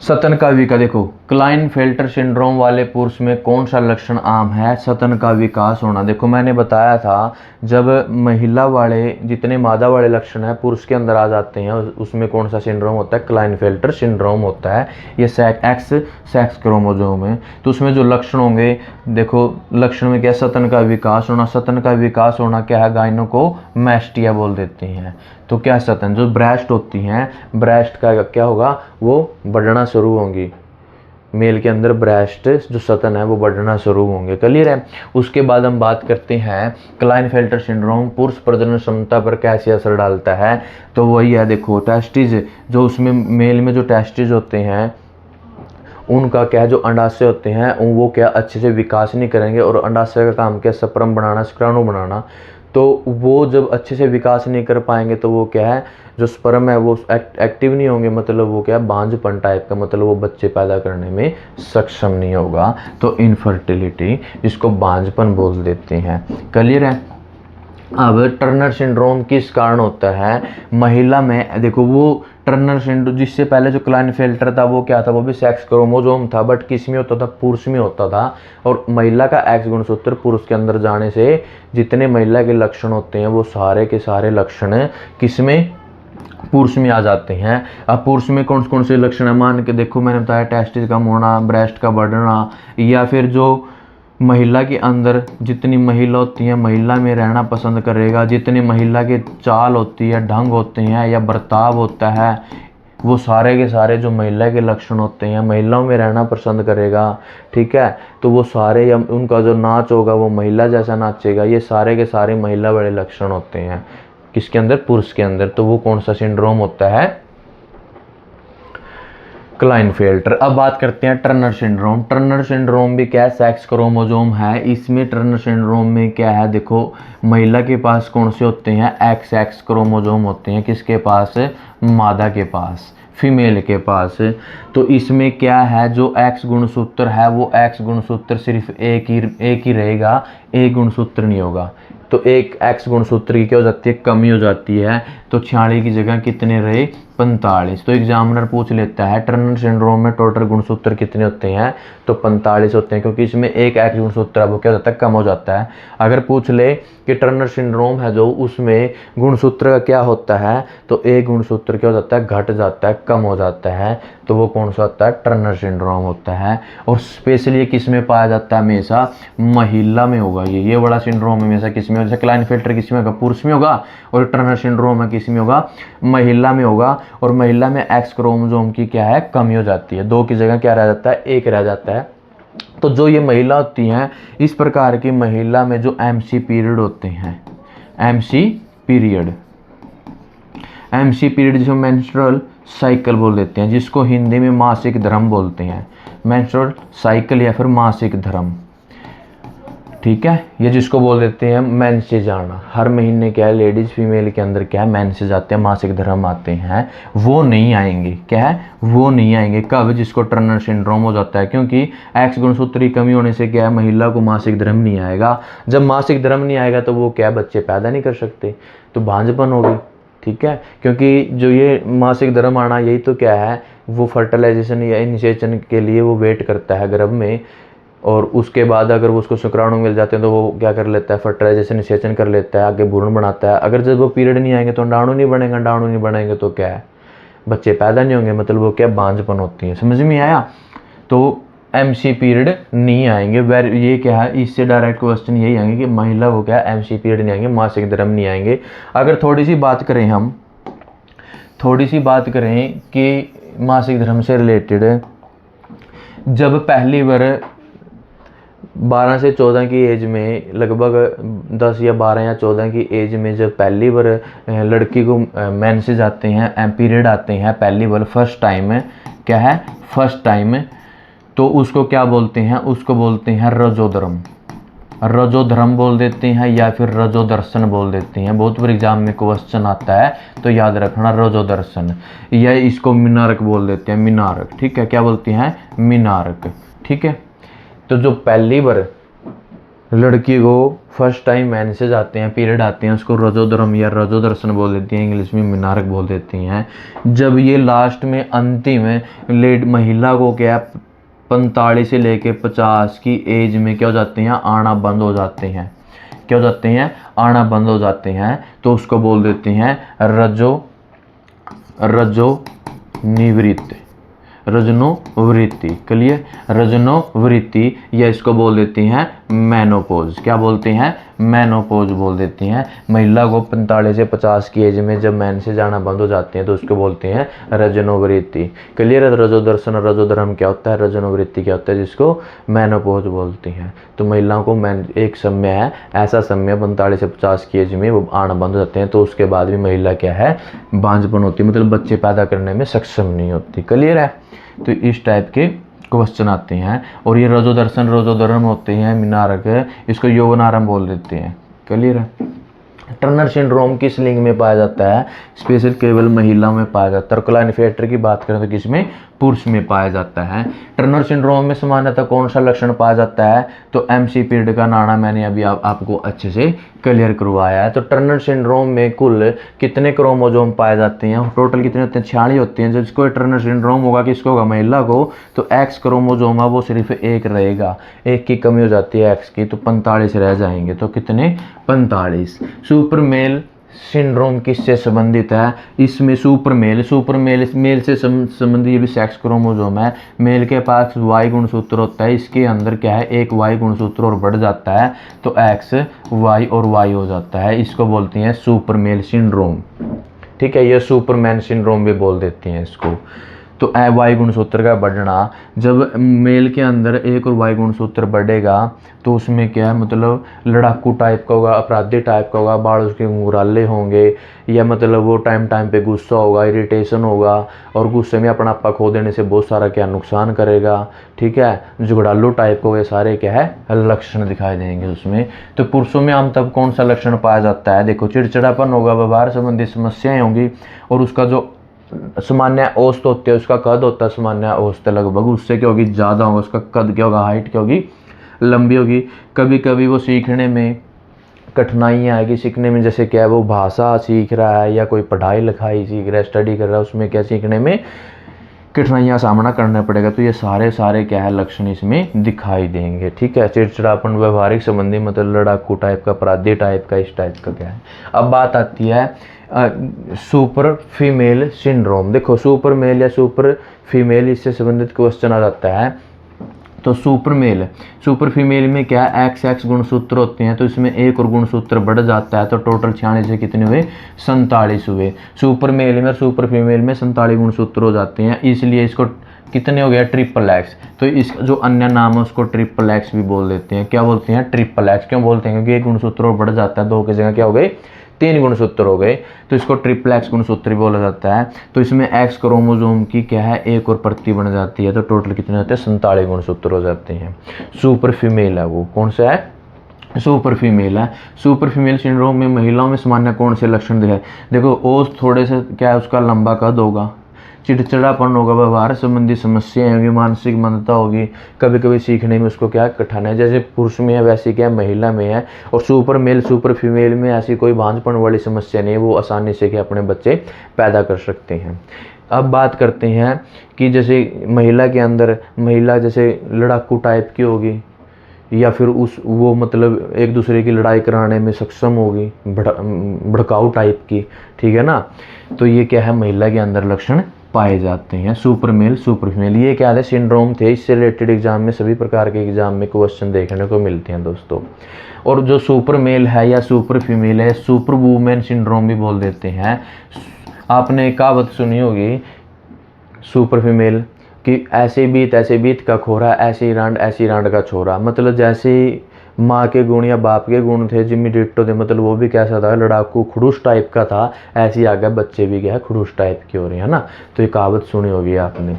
सतन का विकास। देखो क्लाइनफेल्टर सिंड्रोम वाले पुरुष में कौन सा लक्षण आम है, सतन का विकास होना। देखो मैंने बताया था, जब महिला वाले, जितने मादा वाले लक्षण है पुरुष के अंदर आ जाते हैं, उसमें कौन सा सिंड्रोम होता है, क्लाइनफेल्टर सिंड्रोम होता है। ये एक्स सेक्स क्रोमोसोम है। तो उसमें जो लक्षण होंगे, देखो लक्षण में क्या, सतन का विकास होना। सतन का विकास होना क्या है, गाइनोकोमेस्टिया बोल देते हैं। तो क्या सतन, जो ब्रेस्ट होती हैं, ब्रेस्ट का क्या होगा, वो बढ़ना शुरू होंगी। मेल के अंदर ब्रेस्ट जो सतन है वो बढ़ना शुरू होंगे। क्लियर है? उसके बाद हम बात करते हैं क्लाइनफेल्टर सिंड्रोम पुरुष प्रजनन क्षमता पर कैसे असर डालता है। तो वही है, देखो टेस्टिज, जो उसमें मेल में जो टेस्टिज होते हैं उनका क्या है, जो अंडाशय होते हैं वो क्या अच्छे से विकास नहीं करेंगे। और अंडाशय का काम क्या, स्पर्म बनाना, शुक्राणु बनाना। तो वो जब अच्छे से विकास नहीं कर पाएंगे तो वो क्या है, जो स्पर्म है वो एक्टिव नहीं होंगे, मतलब वो क्या, बांझपन टाइप का, मतलब वो बच्चे पैदा करने में सक्षम नहीं होगा। तो इनफर्टिलिटी, जिसको बांझपन बोल देते हैं। क्लियर है? अब टर्नर सिंड्रोम किस कारण होता है, महिला में देखो वो टर्नर सिंड्रोम, जिससे पहले जो क्लाइनफेल्टर था वो क्या था, वो भी सेक्स क्रोमोसोम था, बट किस में होता था, पुरुष में होता था। और महिला का एक्स गुणसूत्र पुरुष के अंदर जाने से जितने महिला के लक्षण होते हैं वो सारे के सारे लक्षण किस में, पुरुष में आ जाते हैं। अब पुरुष में कौन कौन से लक्षण है, मान के देखो, मैंने बताया टेस्टिस कम होना, ब्रेस्ट का बढ़ना, या फिर जो महिला के अंदर जितनी महिला होती है महिला में रहना पसंद करेगा, जितनी महिला के चाल होती है, ढंग होते हैं या बर्ताव होता है, वो सारे के सारे जो महिला के लक्षण होते हैं महिलाओं में रहना पसंद करेगा। ठीक है, तो वो सारे, या उनका जो नाच होगा वो महिला जैसा नाचेगा, ये सारे के सारे महिला वाले लक्षण होते हैं किसके अंदर, पुरुष के अंदर। तो वो कौन सा सिंड्रोम होता है, क्लाइनफेल्टर। अब बात करते हैं टर्नर सिंड्रोम। टर्नर सिंड्रोम भी क्या है, सेक्स क्रोमोसोम है। इसमें टर्नर सिंड्रोम में क्या है, देखो महिला के पास कौन से होते हैं, एक्स एक्स क्रोमोसोम होते हैं, किसके पास, मादा के पास, फीमेल के पास। तो इसमें क्या है, जो एक्स गुणसूत्र है वो एक्स गुणसूत्र सिर्फ एक ही रहेगा, एक गुणसूत्र नहीं होगा। तो एक एक्स गुणसूत्र की क्या हो जाती है, कमी हो जाती है। तो 46 की जगह कितने रहे, 45। तो एग्जामिनर पूछ लेता है टर्नर सिंड्रोम में टोटल गुणसूत्र कितने होते हैं, तो 45 होते हैं, क्योंकि इसमें एक एक्स गुणसूत्र है वो क्या हो जाता है, कम हो जाता है। अगर पूछ ले कि टर्नर सिंड्रोम है जो, उसमें गुणसूत्र का क्या होता है, तो एक गुणसूत्र क्या हो जाता है, घट जाता है, कम हो जाता है, तो वो कौन सा होता है, टर्नर सिंड्रोम होता है। और स्पेशली ये किस में पाया जाता है, हमेशा महिला में होगा। ये बड़ा सिंड्रोम हमेशा किस में, जैसे क्लाइनफेल्टर किस में होगा, पुरुष में होगा, और टर्नर सिंड्रोम है किस में होगा, महिला में होगा। और महिला में एक्स क्रोमोसोम की क्या है, कमी हो जाती है, 2 की जगह क्या रह जाता है, 1 रह जाता है। तो जो ये महिला होती हैं, इस प्रकार की महिला में जो एमसी पीरियड होते हैं, एमसी पीरियड जिसको मेंस्ट्रुअल साइकिल बोल देते हैं, जिसको हिंदी में मासिक धर्म बोलते हैं, मेंस्ट्रुअल साइकिल या फिर मासिक धर्म। ठीक है, ये जिसको बोल देते हैं मेंसेज आना, हर महीने क्या है, लेडीज फीमेल के अंदर क्या है, मेंसेज आते हैं, मासिक धर्म आते हैं, वो नहीं आएंगे। क्या है, वो नहीं आएंगे कब, जिसको टर्नर सिंड्रोम हो जाता है, क्योंकि एक्स गुणसूत्र की कमी होने से क्या है, महिला को मासिक धर्म नहीं आएगा। जब मासिक धर्म नहीं आएगा तो वो क्या है, बच्चे पैदा नहीं कर सकते, तो भांजपन होगी। ठीक है, क्योंकि जो ये मासिक धर्म आना, यही तो क्या है, वो फर्टिलाइजेशन या इनिशिएशन के लिए वो वेट करता है गर्भ में, और उसके बाद अगर वो उसको शुक्राणु मिल जाते हैं तो वो क्या कर लेता है, फर्टिलाइजेशन इनिशिएशन कर लेता है, आगे भ्रूण बनाता है। अगर जब वो पीरियड नहीं आएंगे तो अंडाणु नहीं बनेगा, अंडाणु नहीं बनेंगे तो क्या है, बच्चे पैदा नहीं होंगे, मतलब वो क्या, बांझपन होती है। समझ में आया। तो एमसी पीरियड नहीं आएंगे, ये क्या है, इससे डायरेक्ट क्वेश्चन यही आएंगे कि महिला को क्या, एमसी पीरियड नहीं आएंगे, मासिक धर्म नहीं आएंगे। अगर थोड़ी सी बात करें कि मासिक धर्म से रिलेटेड, जब पहली बार 12 से 14 की एज में, लगभग 10 या 12 या 14 की एज में जब पहली बार लड़की को मेंसेस आते हैं, पीरियड आते हैं पहली बार, फर्स्ट टाइम, क्या है, फर्स्ट टाइम, तो उसको क्या बोलते हैं, उसको बोलते हैं रजोधर्म। रजोधर्म बोल देते हैं या फिर रजोदर्शन बोल देते हैं। बहुत बार एग्जाम में क्वेश्चन आता है तो याद रखना, रजोदर्शन, या इसको मीनारक बोल देते हैं, मीनारक। ठीक है, क्या बोलते हैं, मीनारक। ठीक है, तो जो पहली बार लड़की को फर्स्ट टाइम मेंसेस आते हैं, पीरियड आते हैं, उसको रजोधर्म या रजोदर्शन बोल देती हैं, इंग्लिश में मीनारक बोल देती हैं। जब ये लास्ट में अंतिम महिला को क्या 45 से लेके 50 की एज में क्या हो जाते हैं, आना बंद हो जाते हैं। क्या हो जाते हैं, आना बंद हो जाते हैं, तो उसको बोल देते हैं रजनोवृत्ति। क्लियर, रजनोवृत्ति, या इसको बोल देती हैं मेनोपॉज। क्या बोलते हैं, मेनोपॉज बोल देती हैं। महिला को 45 से 50 की एज में जब मेंसेस आना बंद हो जाते हैं तो उसको बोलते हैं रजनोवृत्ति। क्लियर है। रजोदर्शन और रजोधर्म क्या होता है, रजनोवृत्ति क्या होता है, जिसको मेनोपॉज बोलती हैं। तो महिलाओं को एक समय है, ऐसा समय 45 से 50 की एज में वो आना बंद हो जाते हैं, तो उसके बाद भी महिला क्या है, बांझपन होती है, मतलब बच्चे पैदा करने में सक्षम नहीं होती। क्लियर है। तो इस टाइप के क्वेश्चन आते हैं। और ये रजोदर्शन रजोधर्म होते हैं, मीनारक, इसको यौवनारंभ बोल देते हैं। क्लियर है। टर्नर सिंड्रोम किस लिंग में पाया जाता है, स्पेशल केवल महिलाओं में पाया जाता है। और क्लाइनफेल्टर की बात करें तो किसमें, पुरुष में पाया जाता है। टर्नर सिंड्रोम में सामान्यतः कौन सा लक्षण पाया जाता है? तो MC पीरियड का नाड़ा मैंने अभी आपको अच्छे से क्लियर करवाया है। तो टर्नर सिंड्रोम में कुल कितने क्रोमोजोम पाए जाते हैं? टोटल कितने होते हैं? 46 होते हैं। जिसको टर्नर सिंड्रोम होगा, किसको होगा? महिला को, तो X क्रोमोजोम है वो सिर्फ एक रहेगा, एक की कमी हो जाती है X की, तो 45 रह जाएंगे। तो कितने? 45। सुपर मेल सिंड्रोम किससे संबंधित है? इसमें सुपर मेल मेल से संबंधित, ये भी सेक्स क्रोमोजोम है। मेल के पास Y गुणसूत्र होता है, इसके अंदर क्या है? एक Y गुणसूत्र और बढ़ जाता है, तो X Y और Y हो जाता है। इसको बोलते हैं सुपर मेल सिंड्रोम। ठीक है, ये सुपरमैन सिंड्रोम भी बोल देते हैं इसको। तो Y गुणसूत्र का बढ़ना, जब मेल के अंदर एक और Y गुणसूत्र बढ़ेगा तो उसमें क्या है, मतलब लड़ाकू टाइप का होगा, अपराधी टाइप का होगा, बाल उसके घुंघराले होंगे, या मतलब वो टाइम पे गुस्सा होगा, इरिटेशन होगा, और गुस्से में अपना आपा खो देने से बहुत सारा क्या नुकसान करेगा। ठीक है, झगड़ालू टाइप को, ये सारे क्या है लक्षण दिखाई देंगे उसमें। तो पुरुषों में आम तब कौन सा लक्षण पाया जाता है? देखो, चिड़चिड़ापन होगा, व्यवहार संबंधी समस्याएं होंगी, और उसका जो सामान्य औसत होती है, उसका कद होता है सामान्य औसत लगभग, उससे क्या होगी? ज़्यादा होगा। उसका कद क्या होगा? हाइट क्या होगी? लंबी होगी। कभी कभी वो सीखने में कठिनाइयाँ आएगी, सीखने में, जैसे क्या है वो भाषा सीख रहा है या कोई पढ़ाई लिखाई सीख रहा है, स्टडी कर रहा है, उसमें क्या सीखने में कठिनाइयाँ सामना करना पड़ेगा। तो ये सारे क्या है लक्षण इसमें दिखाई देंगे। ठीक है, चिड़चिड़ापन, व्यवहारिक संबंधी, मतलब लड़ाकू टाइप का, अपराधी टाइप का, इस टाइप का क्या है। अब बात आती है सुपर फीमेल सिंड्रोम। देखो, सुपर मेल या सुपर फीमेल, इससे संबंधित क्वेश्चन आ जाता है। तो सुपर फीमेल में क्या है? XX गुणसूत्र होते हैं, तो इसमें एक और गुणसूत्र बढ़ जाता है, तो टोटल 46 से कितने हुए? 47 हुए। सुपर मेल में और सुपर फीमेल में 47 गुणसूत्र हो जाते हैं, इसलिए इसको कितने हो गया? XXX। तो इसका जो अन्य नाम है उसको XXX भी बोल देते हैं। क्या बोलते हैं? XXX। क्यों बोलते हैं? क्योंकि एक गुणसूत्र और बढ़ जाता है, 2 की जगह क्या हो गए? 3 गुणसूत्र हो गए, तो इसको XXX गुणसूत्र बोला जाता है। तो इसमें X क्रोमोजोम की क्या है? एक और प्रति बन जाती है, तो टोटल कितने होते हैं? 47 गुणसूत्र हो जाते हैं। सुपर फीमेल है वो, कौन सा है? सुपर फीमेल है। सुपर फीमेल सिंड्रोम में महिलाओं में सामान्य कौन से लक्षण दिखाए? देखो, ओस थोड़े से क्या है, उसका लंबा कद होगा, चिड़चिड़ापन होगा, व्यवहार संबंधी समस्याएं होगी, मानसिक मंदता होगी, कभी कभी सीखने में उसको क्या कठिनाई, जैसे पुरुष में है वैसे क्या महिला में है। और सुपर फीमेल में ऐसी कोई भांजपन वाली समस्या नहीं है, वो आसानी से क्या अपने बच्चे पैदा कर सकते हैं। अब बात करते हैं कि जैसे महिला के अंदर, महिला जैसे लड़ाकू टाइप की होगी, या फिर वो मतलब एक दूसरे की लड़ाई कराने में सक्षम होगी, भड़काऊ टाइप की। ठीक है ना, तो ये क्या है? महिला के अंदर लक्षण पाए जाते हैं। सुपर मेल सुपर फीमेल, ये क्या है? सिंड्रोम थे। इससे रिलेटेड एग्जाम में, सभी प्रकार के एग्जाम में क्वेश्चन देखने को मिलते हैं दोस्तों। और जो सुपर मेल है या सुपर फीमेल है, सुपर वुमेन सिंड्रोम भी बोल देते हैं। आपने कहावत सुनी होगी सुपर फीमेल कि ऐसे बीत का खोरा, ऐसी रांड का छोरा। मतलब जैसे माँ के गुण या बाप के गुण थे, जिम्मी डिट्टो थे, मतलब वो भी कैसा था? लड़ाकू खड़ूस टाइप का था। ऐसे ही आगे बच्चे भी क्या है? खड़ूस टाइप के हो रहे हैं ना। तो ये कहावत सुनी होगी आपने।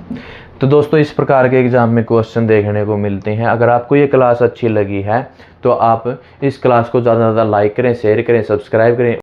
तो दोस्तों, इस प्रकार के एग्जाम में क्वेश्चन देखने को मिलते हैं। अगर आपको ये क्लास अच्छी लगी है तो आप इस क्लास को ज़्यादा से ज़्यादा लाइक करें, शेयर करें, सब्सक्राइब करें।